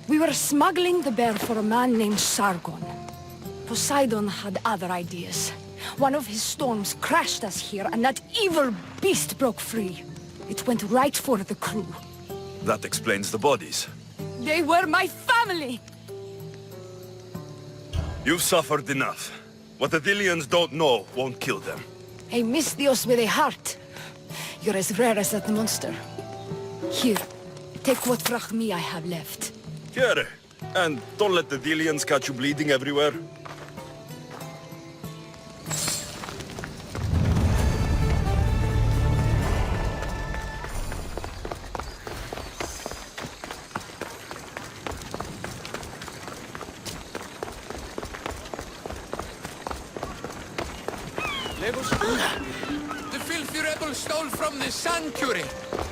We were smuggling the bear for a man named Sargon. Poseidon had other ideas. One of his storms crashed us here, and that evil beast broke free. It went right for the crew. That explains the bodies. They were my family! You've suffered enough. What the Dillians don't know won't kill them. A Misthios with a heart. You're as rare as that monster. Here, take what Frachmi I have left. Here. And don't let the Dillians catch you bleeding everywhere. The filthy rebel stole from the sanctuary.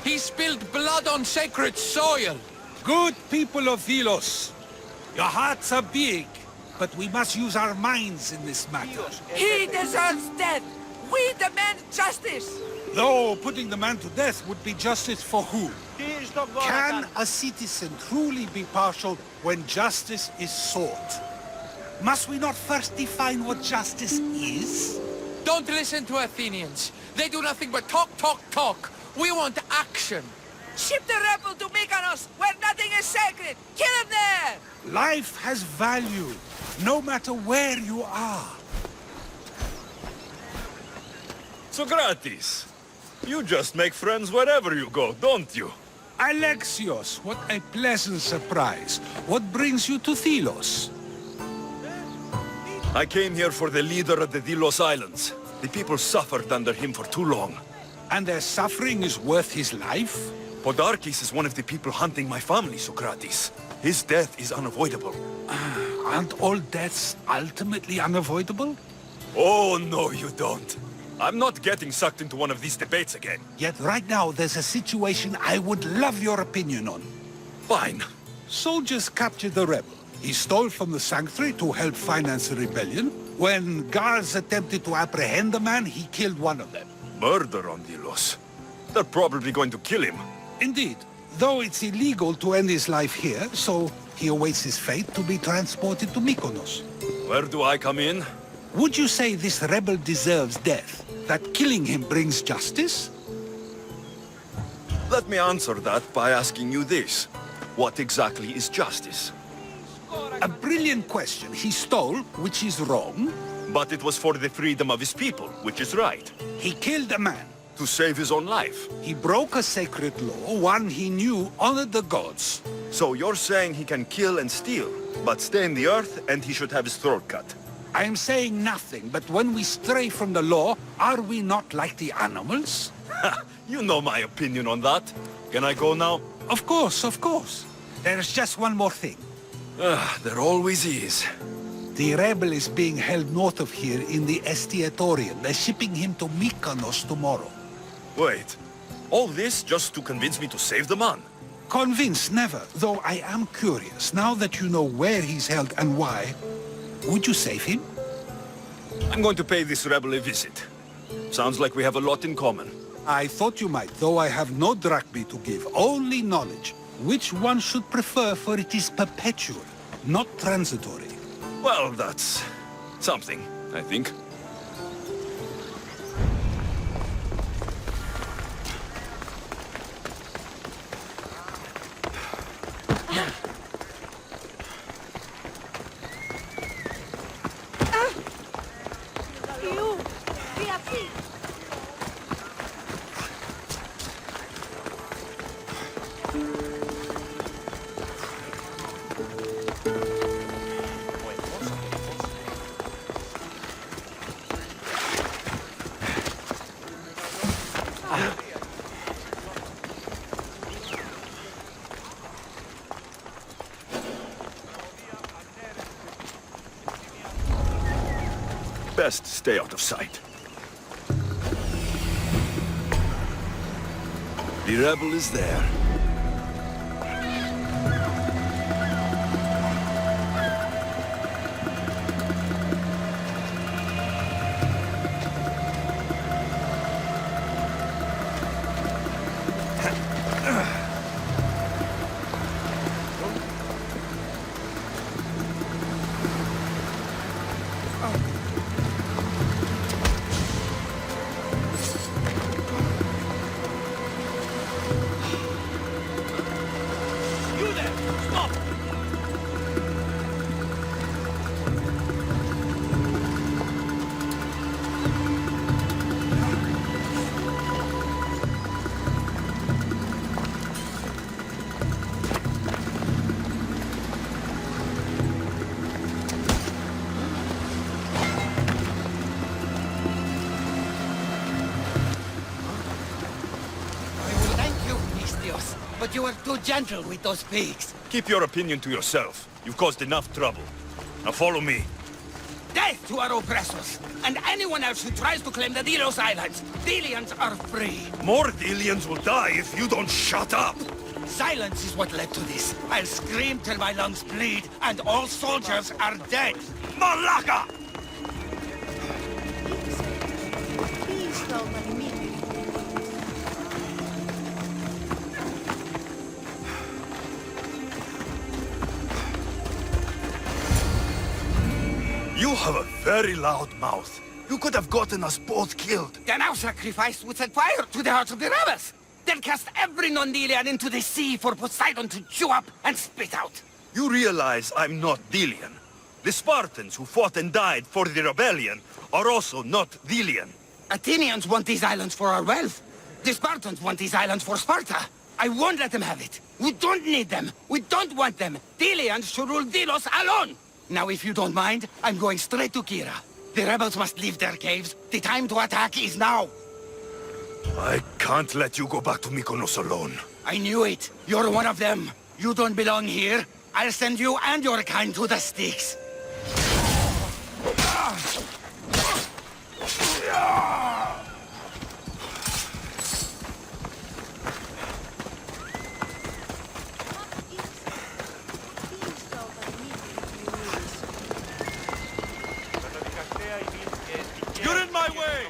He spilled blood on sacred soil. Good people of Delos, your hearts are big, but we must use our minds in this matter. He deserves death. We demand justice. Though putting the man to death would be justice for who? Can a citizen truly be partial when justice is sought? Must we not first define what justice is? Don't listen to Athenians. They do nothing but talk. We want action. Ship the rebel to Mykonos, where nothing is sacred. Kill him there! Life has value, no matter where you are. Socrates, you just make friends wherever you go, don't you? Alexios, what a pleasant surprise. What brings you to Delos? I came here for the leader of the Delos Islands. The people suffered under him for too long. And their suffering is worth his life? Podarkes is one of the people hunting my family, Socrates. His death is unavoidable. Aren't all deaths ultimately unavoidable? Oh, no, you don't. I'm not getting sucked into one of these debates again. Yet right now there's a situation I would love your opinion on. Fine. Soldiers captured the rebel. He stole from the sanctuary to help finance the rebellion. When guards attempted to apprehend the man, he killed one of them. Murder on Delos. They're probably going to kill him. Indeed. Though it's illegal to end his life here, so he awaits his fate to be transported to Mykonos. Where do I come in? Would you say this rebel deserves death? That killing him brings justice? Let me answer that by asking you this. What exactly is justice? A brilliant question. He stole, which is wrong. But it was for the freedom of his people, which is right. He killed a man. To save his own life. He broke a sacred law, one he knew honored the gods. So you're saying he can kill and steal, but stay in the earth and he should have his throat cut? I am saying nothing, but when we stray from the law, are we not like the animals? You know my opinion on that. Can I go now? Of course, of course. There's just one more thing. There always is. The rebel is being held north of here in the Estiatorian. They're shipping him to Mykonos tomorrow. Wait, all this just to convince me to save the man? Convinced, never. Though I am curious, now that you know where he's held and why, would you save him? I'm going to pay this rebel a visit. Sounds like we have a lot in common. I thought you might, though I have no drachmae to give, only knowledge. Which one should prefer, for it is perpetual, not transitory. Well, that's something, I think. Best stay out of sight. The rebel is there. Thank you, Mistios, but you were too gentle with those pigs. Keep your opinion to yourself. You've caused enough trouble. Now follow me. Death to our oppressors, and anyone else who tries to claim the Delos Islands. Delians are free. More Delians will die if you don't shut up! Silence is what led to this. I'll scream till my lungs bleed, and all soldiers are dead. Malaka! You have a very loud mouth. You could have gotten us both killed. Then our sacrifice would set fire to the hearts of the rebels. Then cast every non-Delian into the sea for Poseidon to chew up and spit out. You realize I'm not Delian. The Spartans who fought and died for the rebellion are also not Delian. Athenians want these islands for our wealth. The Spartans want these islands for Sparta. I won't let them have it. We don't need them. We don't want them. Delians should rule Delos alone. Now, if you don't mind, I'm going straight to Kira. The rebels must leave their caves. The time to attack is now. I can't let you go back to Mykonos alone. I knew it. You're one of them. You don't belong here. I'll send you and your kind to the Styx. You're in my way!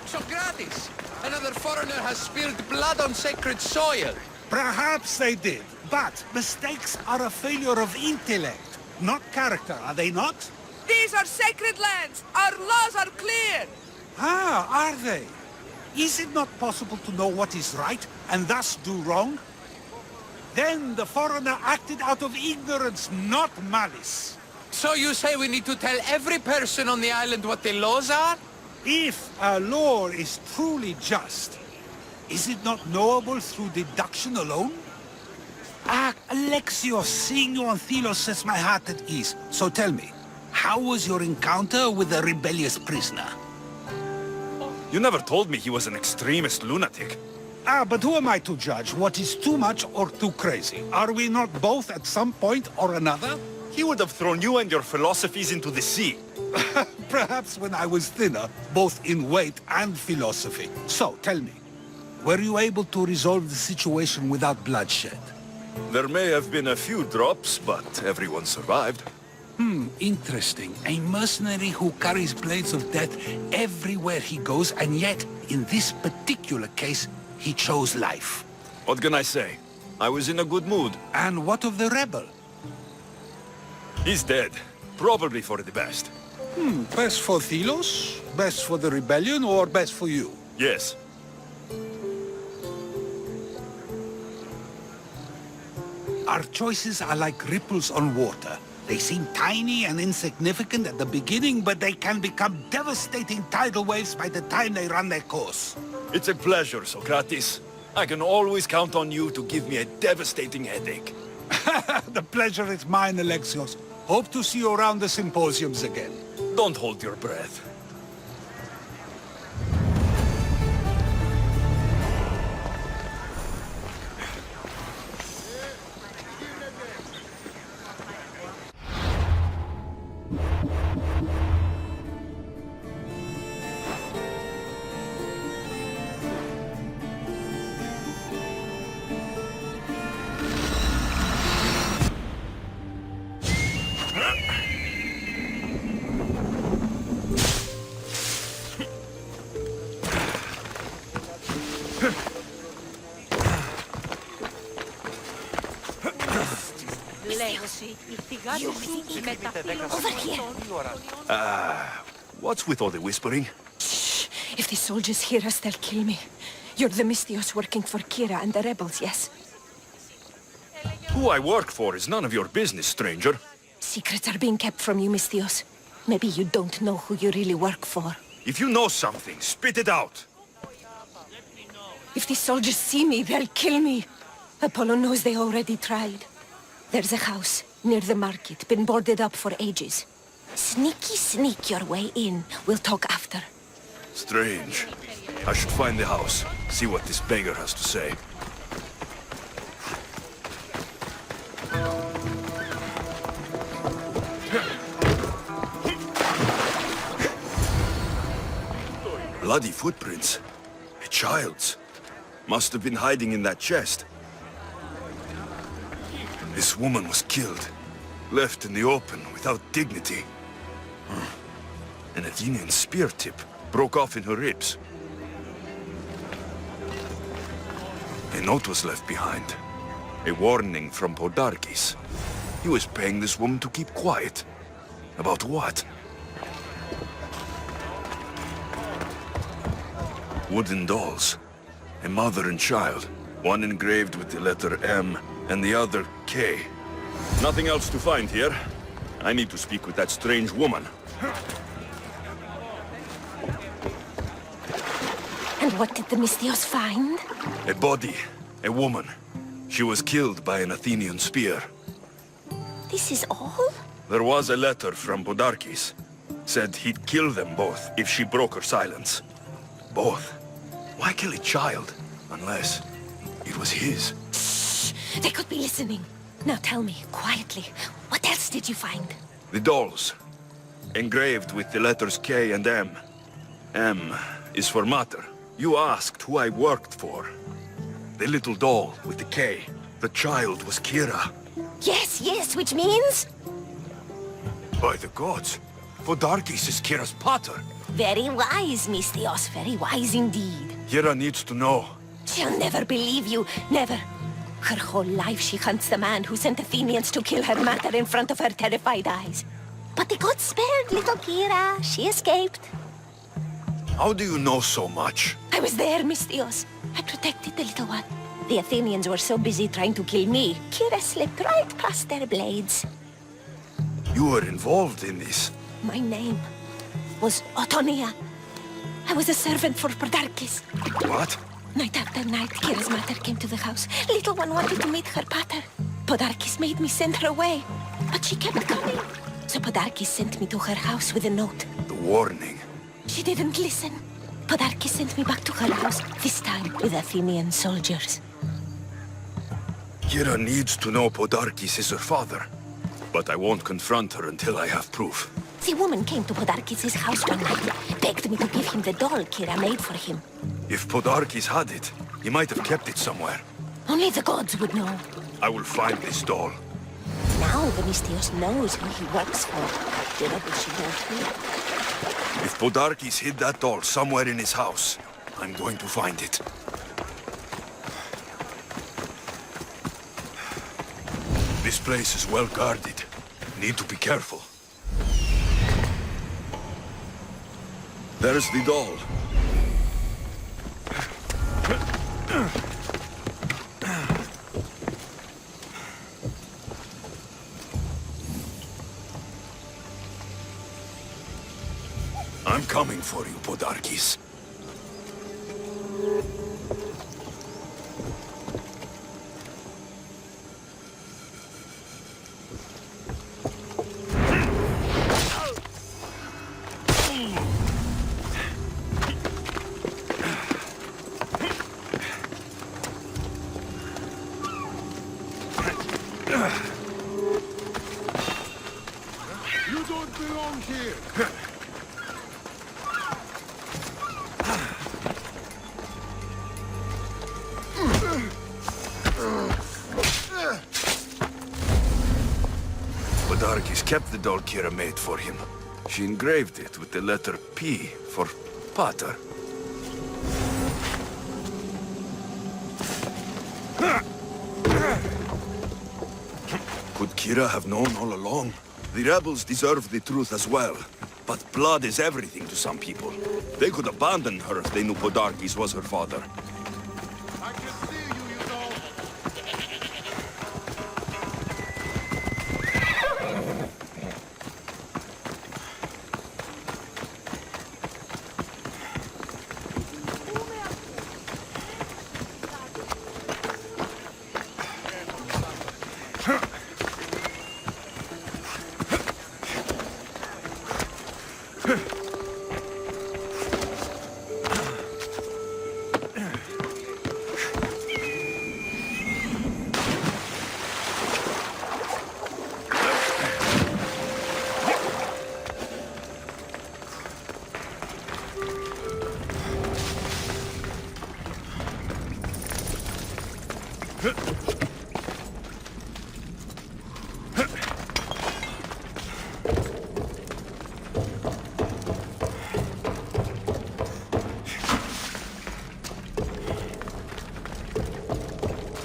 Socrates! Another foreigner has spilled blood on sacred soil. Perhaps they did, but mistakes are a failure of intellect, not character, are they not? These are sacred lands! Our laws are clear! Ah, are they? Is it not possible to know what is right and thus do wrong? Then the foreigner acted out of ignorance, not malice. So you say we need to tell every person on the island what the laws are? If a law is truly just, is it not knowable through deduction alone? Ah, Alexios, seeing you on Thelos sets my heart at ease. So tell me, how was your encounter with the rebellious prisoner? You never told me he was an extremist lunatic. Ah, but who am I to judge what is too much or too crazy? Are we not both at some point or another? He would have thrown you and your philosophies into the sea. Perhaps when I was thinner, both in weight and philosophy. So, tell me, were you able to resolve the situation without bloodshed? There may have been a few drops, but everyone survived. Interesting. A mercenary who carries blades of death everywhere he goes, and yet, in this particular case, he chose life. What can I say? I was in a good mood. And what of the rebel? He's dead. Probably for the best. Best for Thelos? Best for the rebellion, or best for you? Yes. Our choices are like ripples on water. They seem tiny and insignificant at the beginning, but they can become devastating tidal waves by the time they run their course. It's a pleasure, Socrates. I can always count on you to give me a devastating headache. The pleasure is mine, Alexios. Hope to see you around the symposiums again. Don't hold your breath. Over here. What's with all the whispering? If the soldiers hear us, they'll kill me. You're the Mystios working for Kira and the rebels, yes? Who I work for is none of your business, stranger. Secrets are being kept from you, Mystios. Maybe you don't know who you really work for. If you know something, spit it out. If the soldiers see me, they'll kill me. Apollo knows they already tried. There's a house near the market, been boarded up for ages. Sneak your way in. We'll talk after. Strange. I should find the house, see what this beggar has to say. Bloody footprints. A child's. Must have been hiding in that chest. This woman was killed. Left in the open without dignity. An Athenian spear tip broke off in her ribs. A note was left behind. A warning from Podarkes. He was paying this woman to keep quiet. About what? Wooden dolls. A mother and child. One engraved with the letter M and the other K. Nothing else to find here. I need to speak with that strange woman. And what did the Mystios find? A body. A woman. She was killed by an Athenian spear. This is all? There was a letter from Podarkes. Said he'd kill them both if she broke her silence. Both? Why kill a child? Unless it was his. Shh! They could be listening. Now tell me, quietly, what else did you find? The dolls. Engraved with the letters K and M. M is for Mater. You asked who I worked for. The little doll with the K. The child was Kira. Yes, which means? By the gods, Podarkes is Kira's pater. Very wise, Mystios, very wise indeed. Kira needs to know. She'll never believe you, never. Her whole life she hunts the man who sent Athenians to kill her Mater in front of her terrified eyes. But the gods spared little Kira. She escaped. How do you know so much? I was there, Mystios. I protected the little one. The Athenians were so busy trying to kill me, Kira slipped right past their blades. You were involved in this. My name was Otonia. I was a servant for Podarkes. What? Night after night, Kira's Mater came to the house. Little one wanted to meet her pater. Podarkes made me send her away, but she kept coming. So Podarkes sent me to her house with a note. The warning. She didn't listen. Podarkes sent me back to her house, this time with Athenian soldiers. Kira needs to know Podarkes is her father. But I won't confront her until I have proof. The woman came to Podarkes' house one night, begged me to give him the doll Kira made for him. If Podarkes had it, he might have kept it somewhere. Only the gods would know. I will find this doll. Now the Mystios knows who he works for. The rebels should know too. If Podarkes hid that doll somewhere in his house, I'm going to find it. This place is well guarded. Need to be careful. There's the doll. coming for you, Podarkis. You don't belong here! Podarkis kept the doll Kira made for him. She engraved it with the letter P for Pater. Could Kira have known all along? The rebels deserve the truth as well. But blood is everything to some people. They could abandon her if they knew Podarkis was her father. I can see you, you know!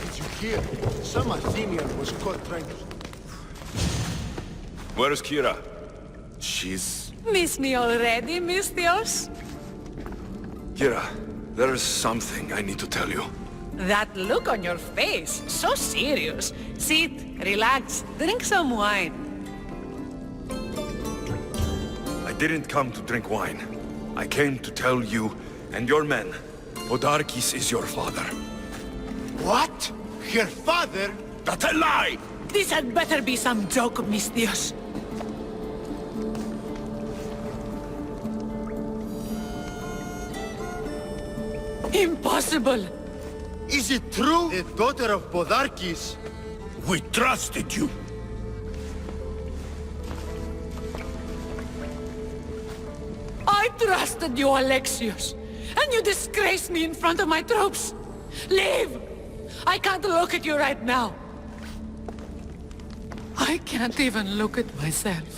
Did you hear? Some Athenian was caught trying to... Where's Kira? She's... Miss me already, Misthios? Kira, there is something I need to tell you. That look on your face, so serious. Sit, relax, drink some wine. I didn't come to drink wine. I came to tell you and your men, Podarkis is your father. What? Her father? That's a lie! This had better be some joke, Misthios. Impossible! Is it true? The daughter of Podarkis? We trusted you! I trusted you, Alexios, and you disgraced me in front of my troops. Leave! I can't look at you right now. I can't even look at myself.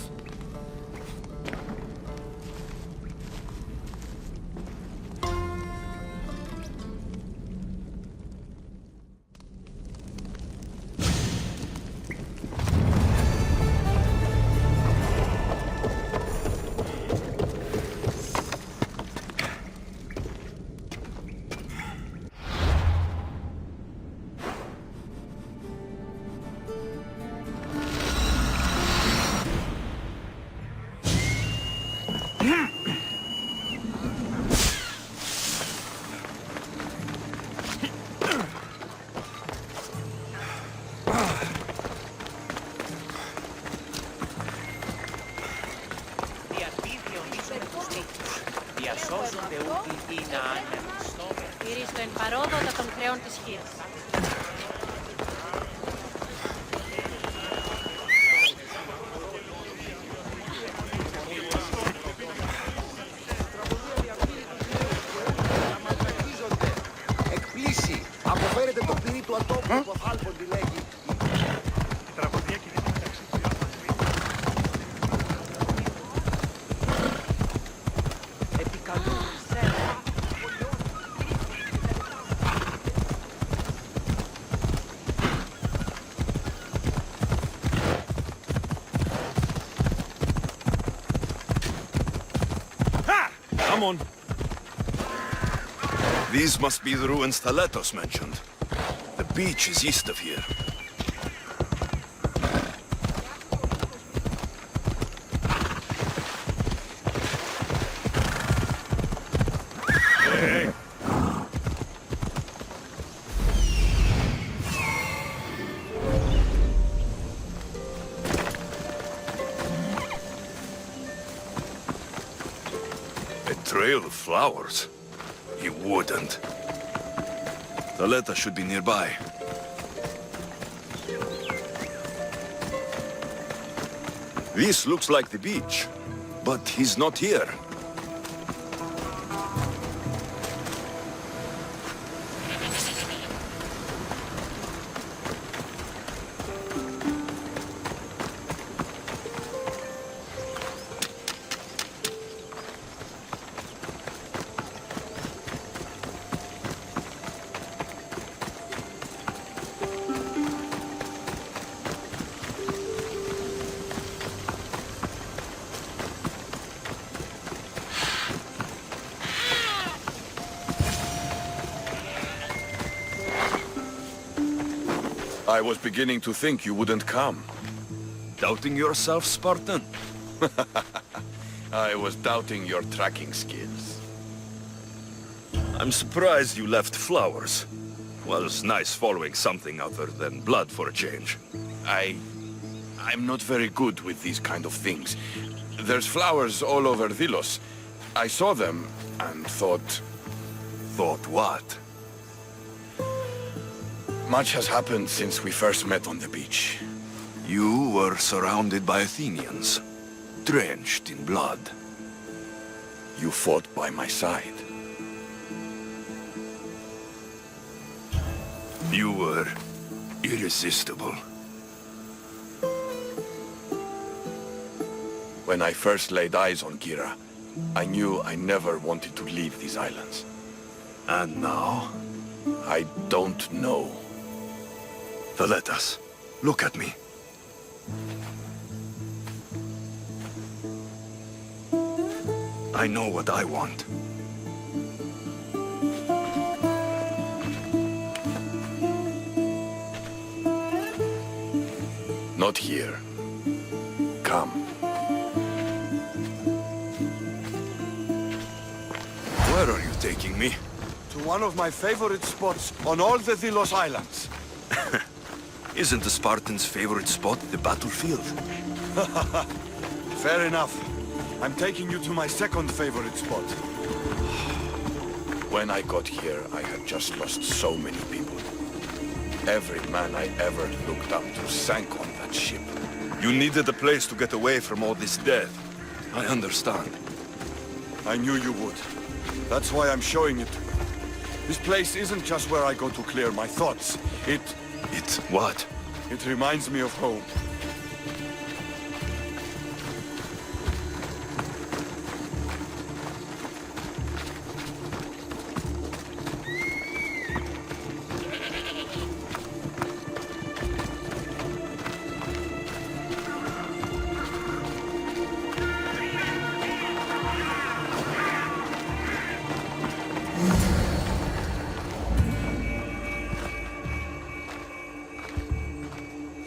Διασώζονται ούτοι ή να ανεμιστώ. Στηρίζω εν παρόδοτα των χρέων της χείρας. Εκπλήσει! Αποφέρετε το πυρί του ατόμου που Άλφοντι λέγει. Η τραγωδία κινείται μεταξύ τριών Επικαλούν σένα. Come on. These must be the ruins Thaletos mentioned. The beach is east of here. trail of flowers? He wouldn't. Thaleta should be nearby. This looks like the beach, but he's not here. I was beginning to think you wouldn't come. Doubting yourself, Spartan? I was doubting your tracking skills. I'm surprised you left flowers. Well, it's nice following something other than blood for a change. I'm not very good with these kind of things. There's flowers all over Delos. I saw them and thought... Thought what? Much has happened since we first met on the beach. You were surrounded by Athenians, drenched in blood. You fought by my side. You were irresistible. When I first laid eyes on Kira, I knew I never wanted to leave these islands. And now? I don't know. Thaletas, look at me. I know what I want. Not here. Come. Where are you taking me? To one of my favorite spots on all the Delos Islands. Isn't the Spartans' favorite spot the battlefield? Fair enough. I'm taking you to my second favorite spot. When I got here, I had just lost so many people. Every man I ever looked up to sank on that ship. You needed a place to get away from all this death. I understand. I knew you would. That's why I'm showing it to you. This place isn't just where I go to clear my thoughts. It's what? It reminds me of home.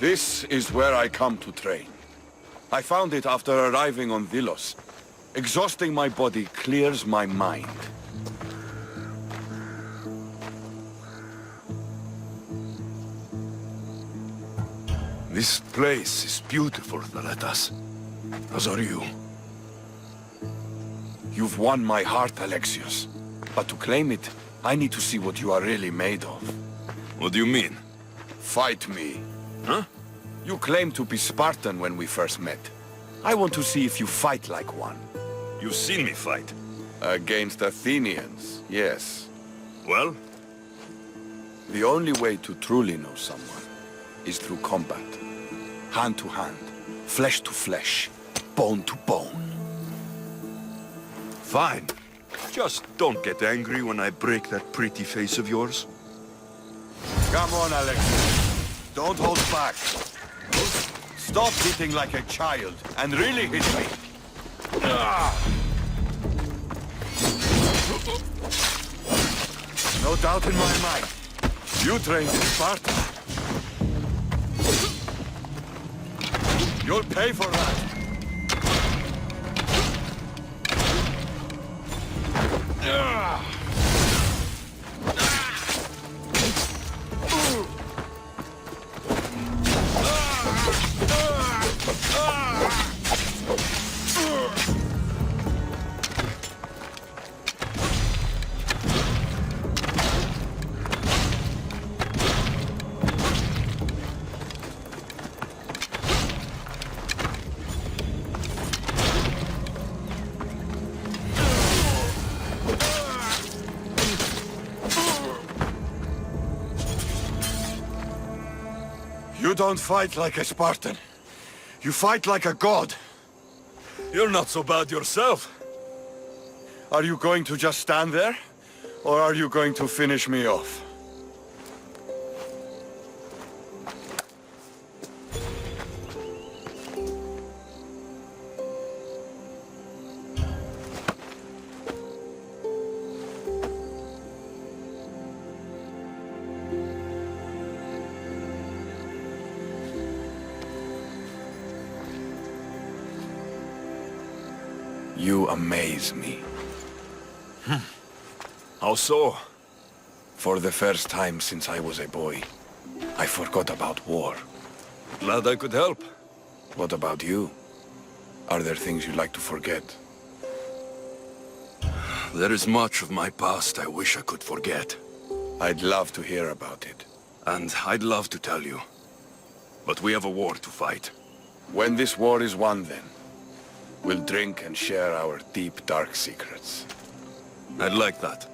This is where I come to train. I found it after arriving on Delos. Exhausting my body clears my mind. This place is beautiful, Thaletas. As are you. You've won my heart, Alexios. But to claim it, I need to see what you are really made of. What do you mean? Fight me. Huh? You claimed to be Spartan when we first met. I want to see if you fight like one. You've seen me fight. Against Athenians, yes. Well? The only way to truly know someone is through combat. Hand to hand, flesh to flesh, bone to bone. Fine. Just don't get angry when I break that pretty face of yours. Come on, Alex. Don't hold back. Stop hitting like a child and really hit me. No doubt in my mind. You trained in Sparta. You'll pay for that. You don't fight like a Spartan. You fight like a god. You're not so bad yourself. Are you going to just stand there? Or are you going to finish me off? You amaze me. How so? For the first time since I was a boy, I forgot about war. Glad I could help. What about you? Are there things you'd like to forget? There is much of my past I wish I could forget. I'd love to hear about it. And I'd love to tell you. But we have a war to fight. When this war is won, then, we'll drink and share our deep, dark secrets. I'd like that.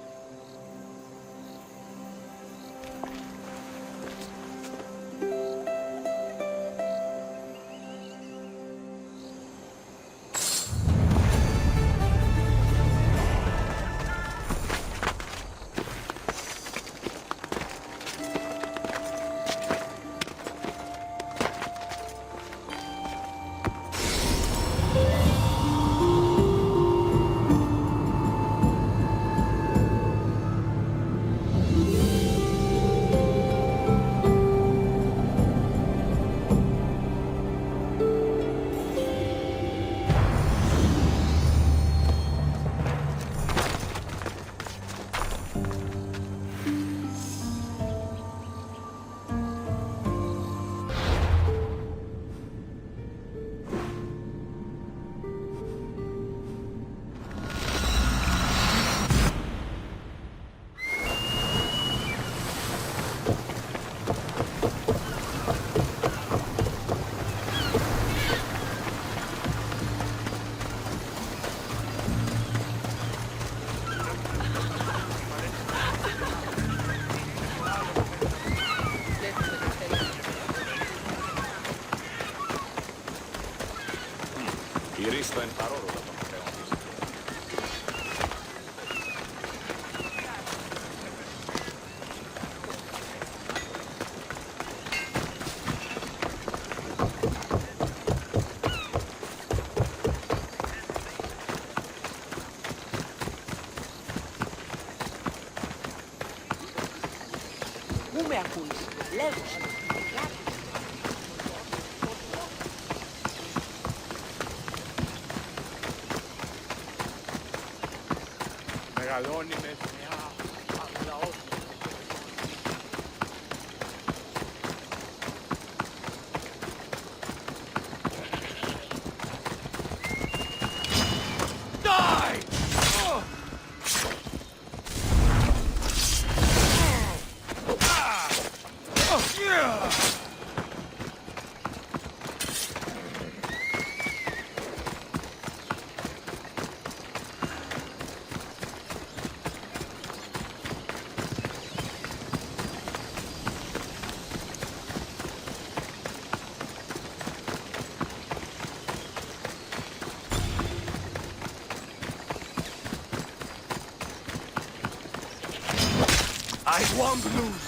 Πού με ακούεις? Λέγω. Μεγαλώνει με μια αγλαόφυλλη. I won't lose!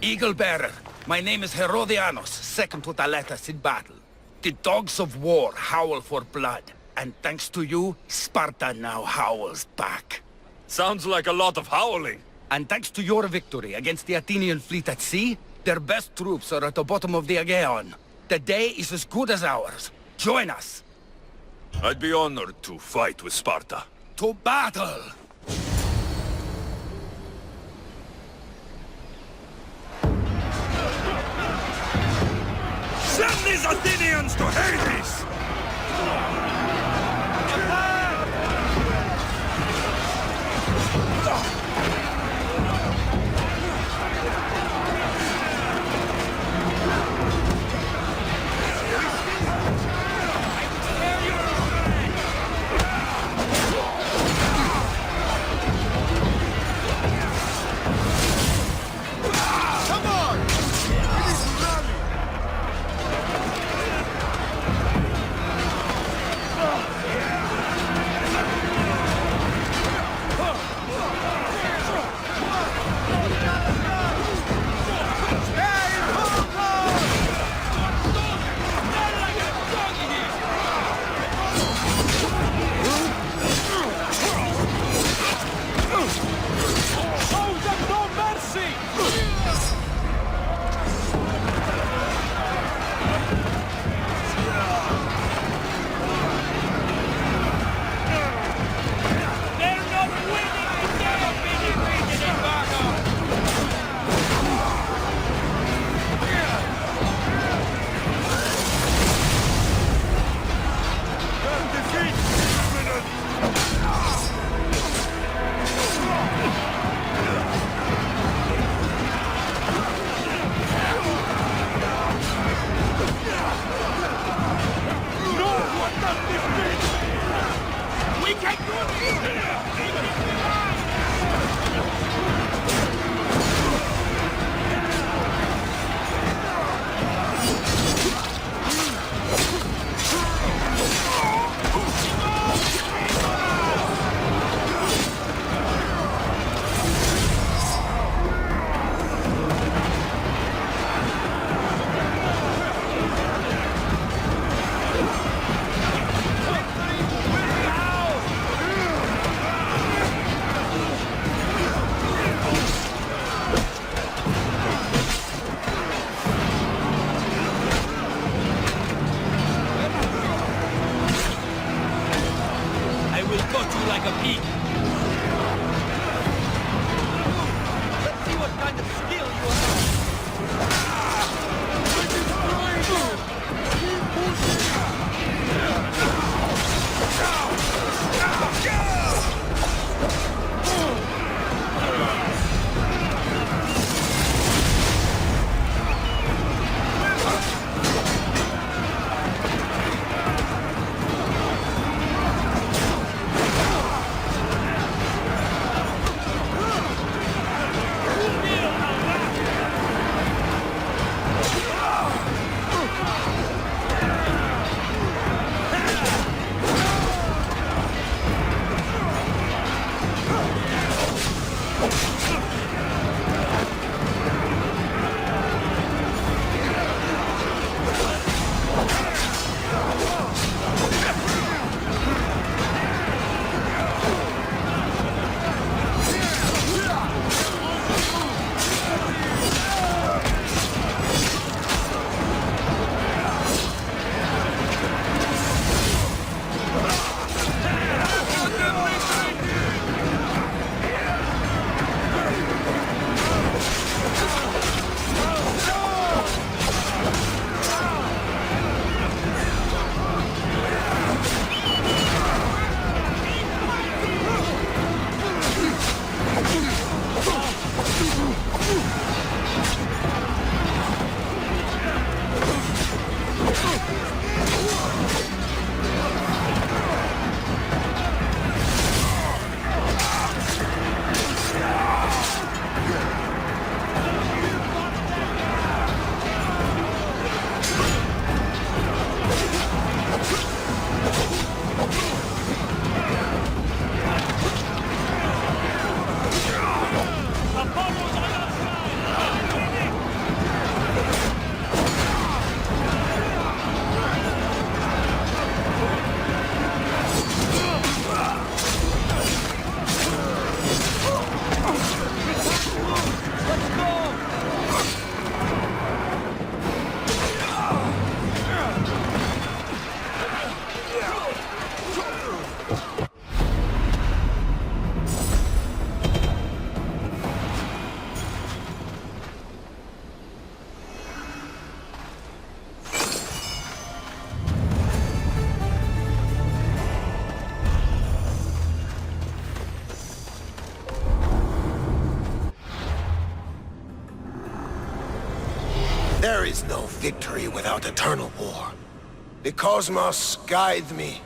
Eagle Bearer, my name is Herodianos, second to Thaletas in battle. The dogs of war howl for blood, and thanks to you, Sparta now howls back. Sounds like a lot of howling. And thanks to your victory against the Athenian fleet at sea, their best troops are at the bottom of the Aegean. The day is as good as ours. Join us. I'd be honored to fight with Sparta. To battle! Athenians to Hades! There is no victory without eternal war. The cosmos guide me.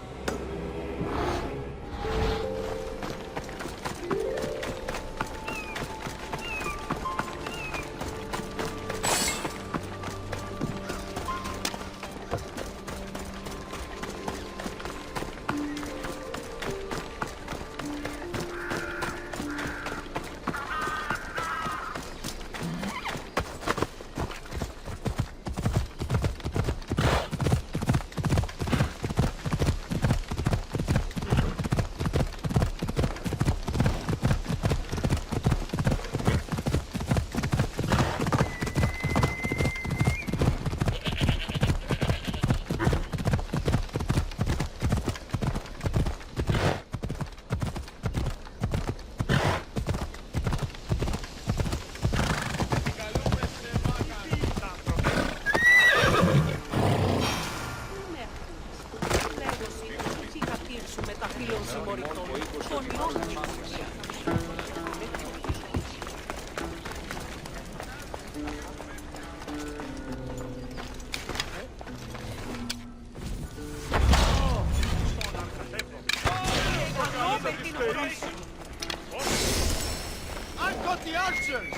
I've got the archers!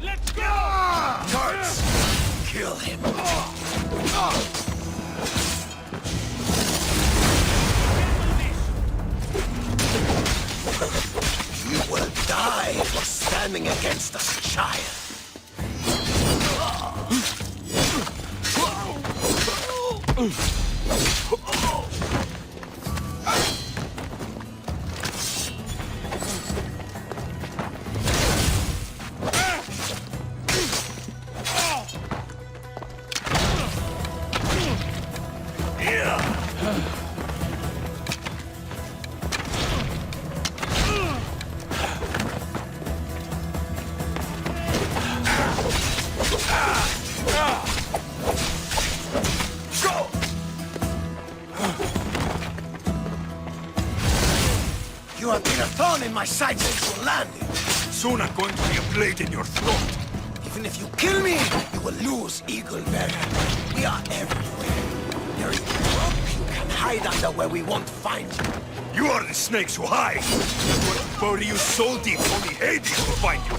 Let's go! Tarts! Kill him. You will die for standing against us, child. You have been a thorn in my side since you landed. Soon I'm going to be a blade in your throat. Even if you kill me, you will lose, Eagle Bearer. We are everywhere. There is a rock you can hide under where we won't find you. You are the snakes who hide. I'm going to bury you so deep, only Hades will find you.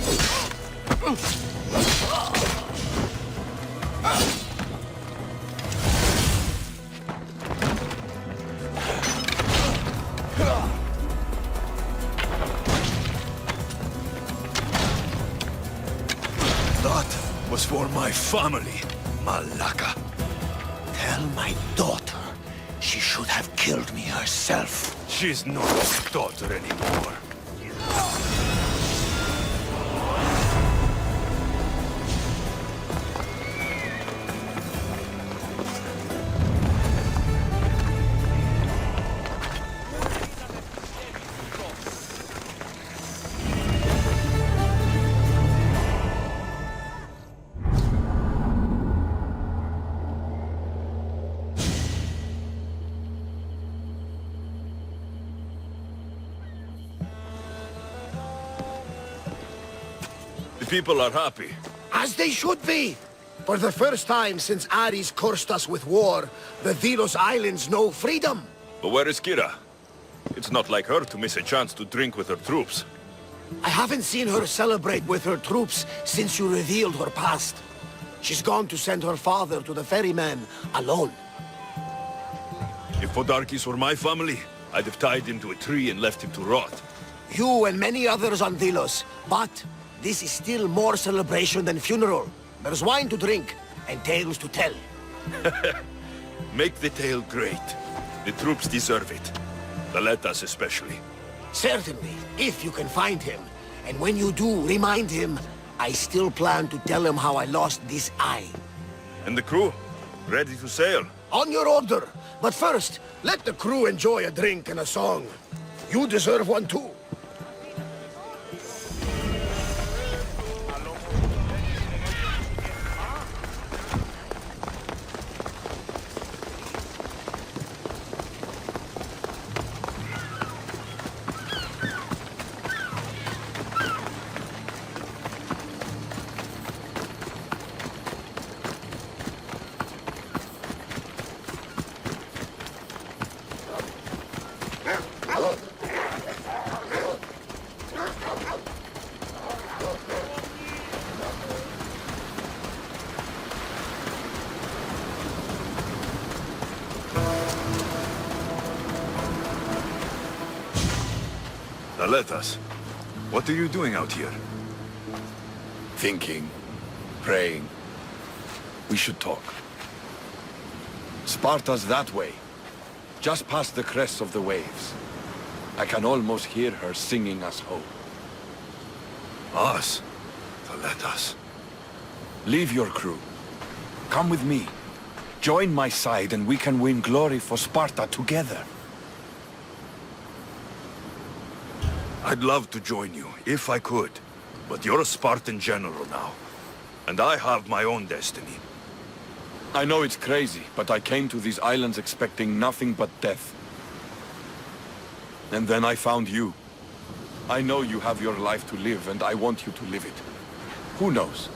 That was for my family, Malaka. Tell my daughter she should have killed me herself. She's not my daughter anymore. The people are happy. As they should be. For the first time since Ares cursed us with war, the Delos Islands know freedom. But where is Kira? It's not like her to miss a chance to drink with her troops. I haven't seen her celebrate with her troops since you revealed her past. She's gone to send her father to the ferryman alone. If Podarkis were my family, I'd have tied him to a tree and left him to rot. You and many others on Delos, but this is still more celebration than funeral. There's wine to drink and tales to tell. Make the tale great. The troops deserve it. The Letas especially. Certainly, if you can find him. And when you do, remind him, I still plan to tell him how I lost this eye. And the crew? Ready to sail? On your order. But first, let the crew enjoy a drink and a song. You deserve one too. Aletas, what are you doing out here? Thinking, praying. We should talk. Sparta's that way, just past the crests of the waves. I can almost hear her singing us home. Us? Aletas. Leave your crew. Come with me. Join my side and we can win glory for Sparta together. I'd love to join you, if I could. But you're a Spartan general now. And I have my own destiny. I know it's crazy, but I came to these islands expecting nothing but death. And then I found you. I know you have your life to live, and I want you to live it. Who knows?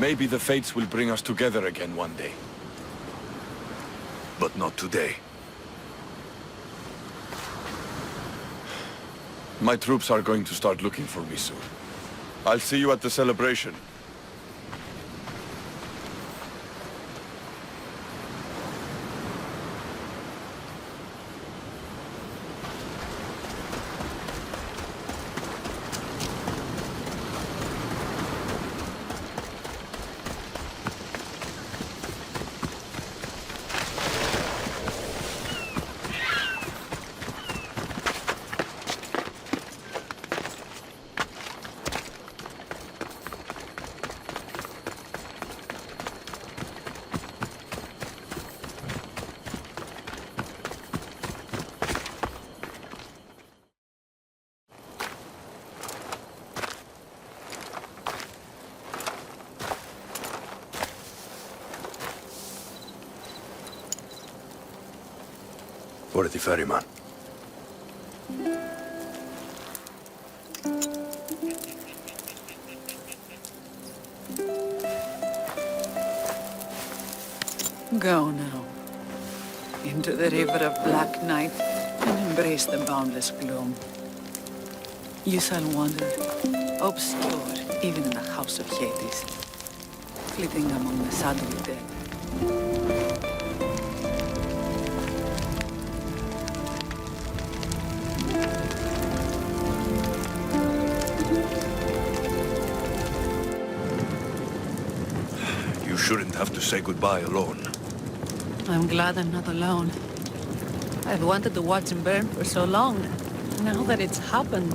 Maybe the fates will bring us together again one day. But not today. My troops are going to start looking for me soon. I'll see you at the celebration. For the ferryman. Go now. Into the river of black night and embrace the boundless gloom. You shall wander, obscure even in the house of Hades, flitting among the sadly dead. You shouldn't have to say goodbye alone. I'm glad I'm not alone. I've wanted to watch him burn for so long. Now that it's happened,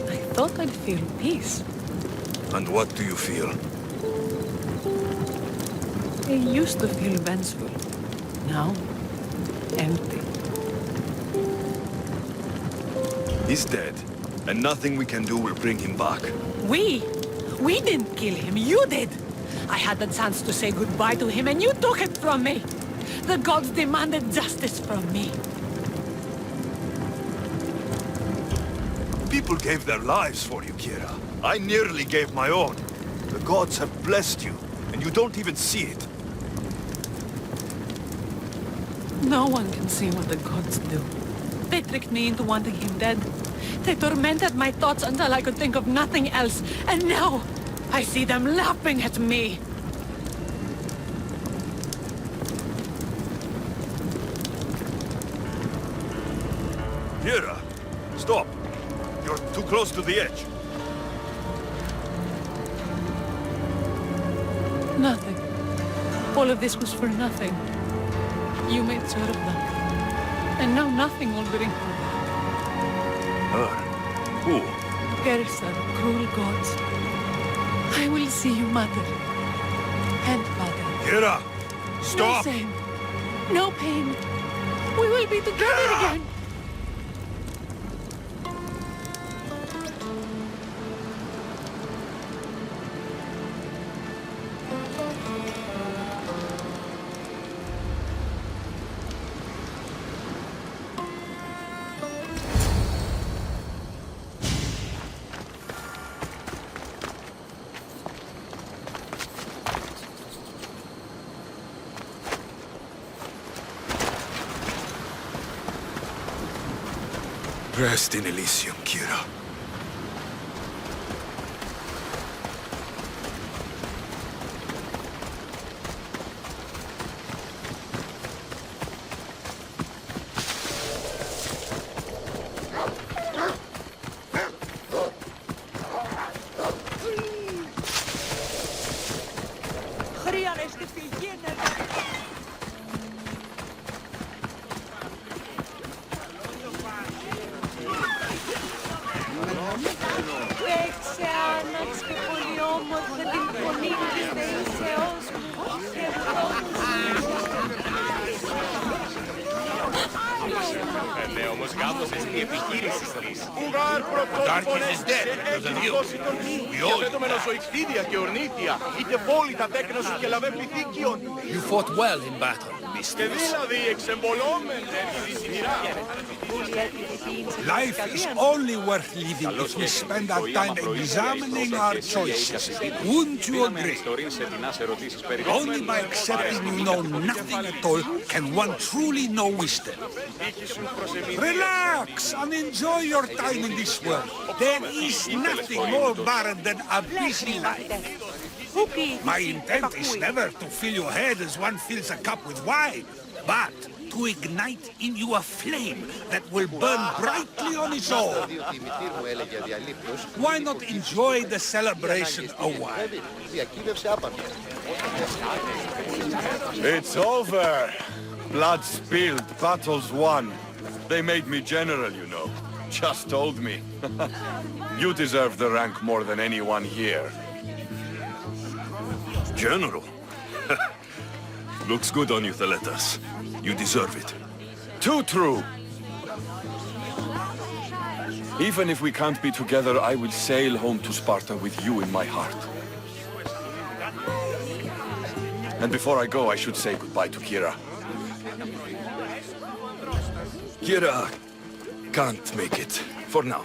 I thought I'd feel peace. And what do you feel? I used to feel vengeful. Now, empty. He's dead, and nothing we can do will bring him back. We didn't kill him, you did! I had the chance to say goodbye to him and you took it from me! The gods demanded justice from me. People gave their lives for you, Kira. I nearly gave my own. The gods have blessed you, and you don't even see it. No one can see what the gods do. They tricked me into wanting him dead. They tormented my thoughts until I could think of nothing else. And now, I see them laughing at me. Kira, stop. You're too close to the edge. Nothing. All of this was for nothing. You made sure of that. And now nothing will bring her back. Her? Who? Gersa, the cruel gods. I will see you, mother. And father. Kira! Stop! No shame. No pain. We will be together again. Rest in Elysium, Kira. Παίξε άναξ και πολύ όμορφα την φωνή της δεήσεώς μου και Ναι, όμως γάμωσες η επιχείρηση της. Darkis is dead. There's a deal. Διαθέτουμε νοσοϊκτίδια και ορνήθια, είτε βόλυτα τέκνα σου και λαβέ πληθύκιον. You fought well in battle, Και mistress. δηλαδή εξεμπολόμεν τη σειρά. Life is only worth living if we spend our time examining our choices. Wouldn't you agree? Only by accepting you know nothing at all can one truly know wisdom. Relax and enjoy your time in this world. There is nothing more barren than a busy life. My intent is never to fill your head as one fills a cup with wine, but to ignite in you a flame that will burn brightly on its own. Why not enjoy the celebration a while? It's over. Blood spilled, battles won. They made me general, you know. Just told me. You deserve the rank more than anyone here. General. Looks good on you, Theletas. You deserve it. Too true. Even if we can't be together, I will sail home to Sparta with you in my heart. And before I go, I should say goodbye to Kira. Kira can't make it, for now.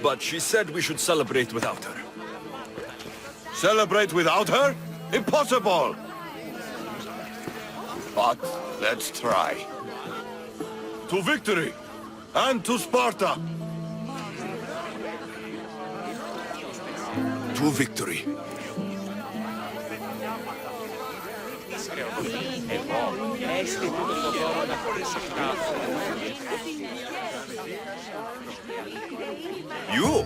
But she said we should celebrate without her. Celebrate without her? Impossible! But let's try. To victory! And to Sparta! To victory. You?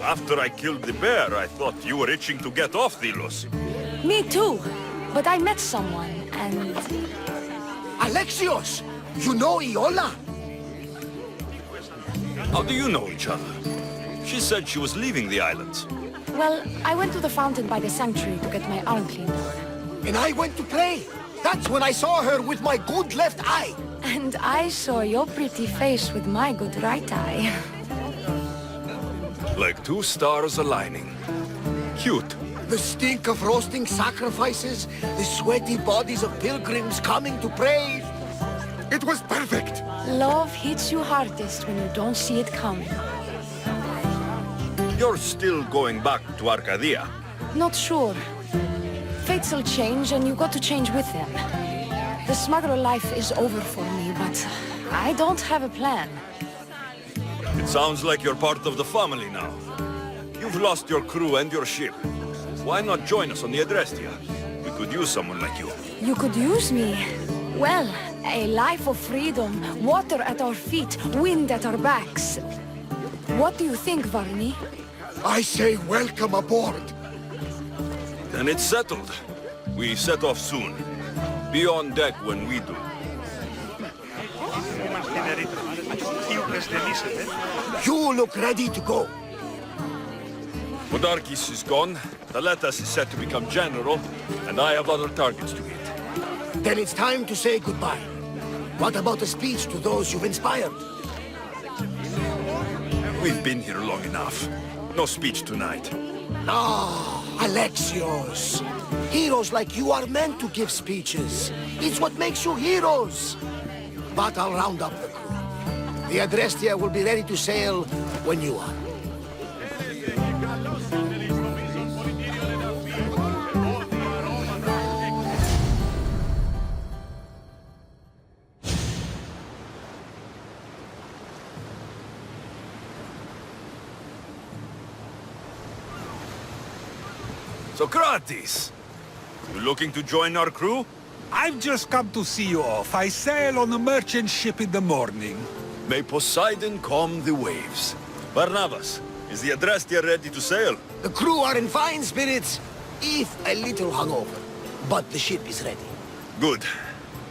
After I killed the bear, I thought you were itching to get off Delos. Me too. But I met someone, and Alexios! You know Iola? How do you know each other? She said she was leaving the islands. well, I went to the fountain by the sanctuary to get my arm cleaned. And I went to pray. That's when I saw her with my good left eye. And I saw your pretty face with my good right eye. Like two stars aligning. Cute. The stink of roasting sacrifices, the sweaty bodies of pilgrims coming to pray. It was perfect. Love hits you hardest when you don't see it coming. You're still going back to Arcadia. Not sure. Fates will change, and you got to change with them. The smuggler life is over for me, but I don't have a plan. It sounds like you're part of the family now. You've lost your crew and your ship. Why not join us on the Adrestia? We could use someone like you. You could use me. Well, a life of freedom, water at our feet, wind at our backs. What do you think, Varni? I say welcome aboard. Then it's settled. We set off soon. Be on deck when we do. You look ready to go. Podarkis is gone, Theletas is set to become general, and I have other targets to hit. Then it's time to say goodbye. What about a speech to those you've inspired? We've been here long enough. No speech tonight. Ah, Alexios. Heroes like you are meant to give speeches. It's what makes you heroes. But I'll round up the crew. The Adrestia will be ready to sail when you are. Socrates! You looking to join our crew? I've just come to see you off. I sail on a merchant ship in the morning. May Poseidon calm the waves. Barnabas, is the Adrestia ready to sail? The crew are in fine spirits. if a little hungover. But the ship is ready. Good.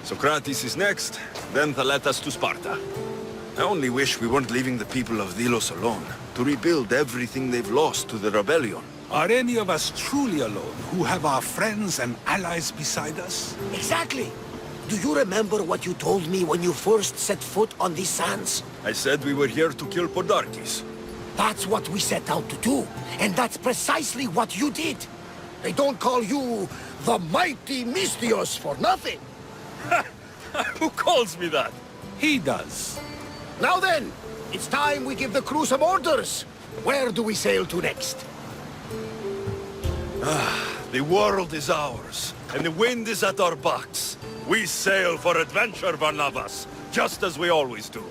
Socrates is next, then Thaletas to Sparta. I only wish we weren't leaving the people of Delos alone to rebuild everything they've lost to the rebellion. Are any of us truly alone who have our friends and allies beside us? Exactly. Do you remember what you told me when you first set foot on these sands? I said we were here to kill Podarkes. That's what we set out to do, and that's precisely what you did. They don't call you the mighty Misthios for nothing. Who calls me that? He does. Now then, it's time we give the crew some orders. Where do we sail to next? The world is ours, and the wind is at our backs. We sail for adventure, Barnabas, just as we always do.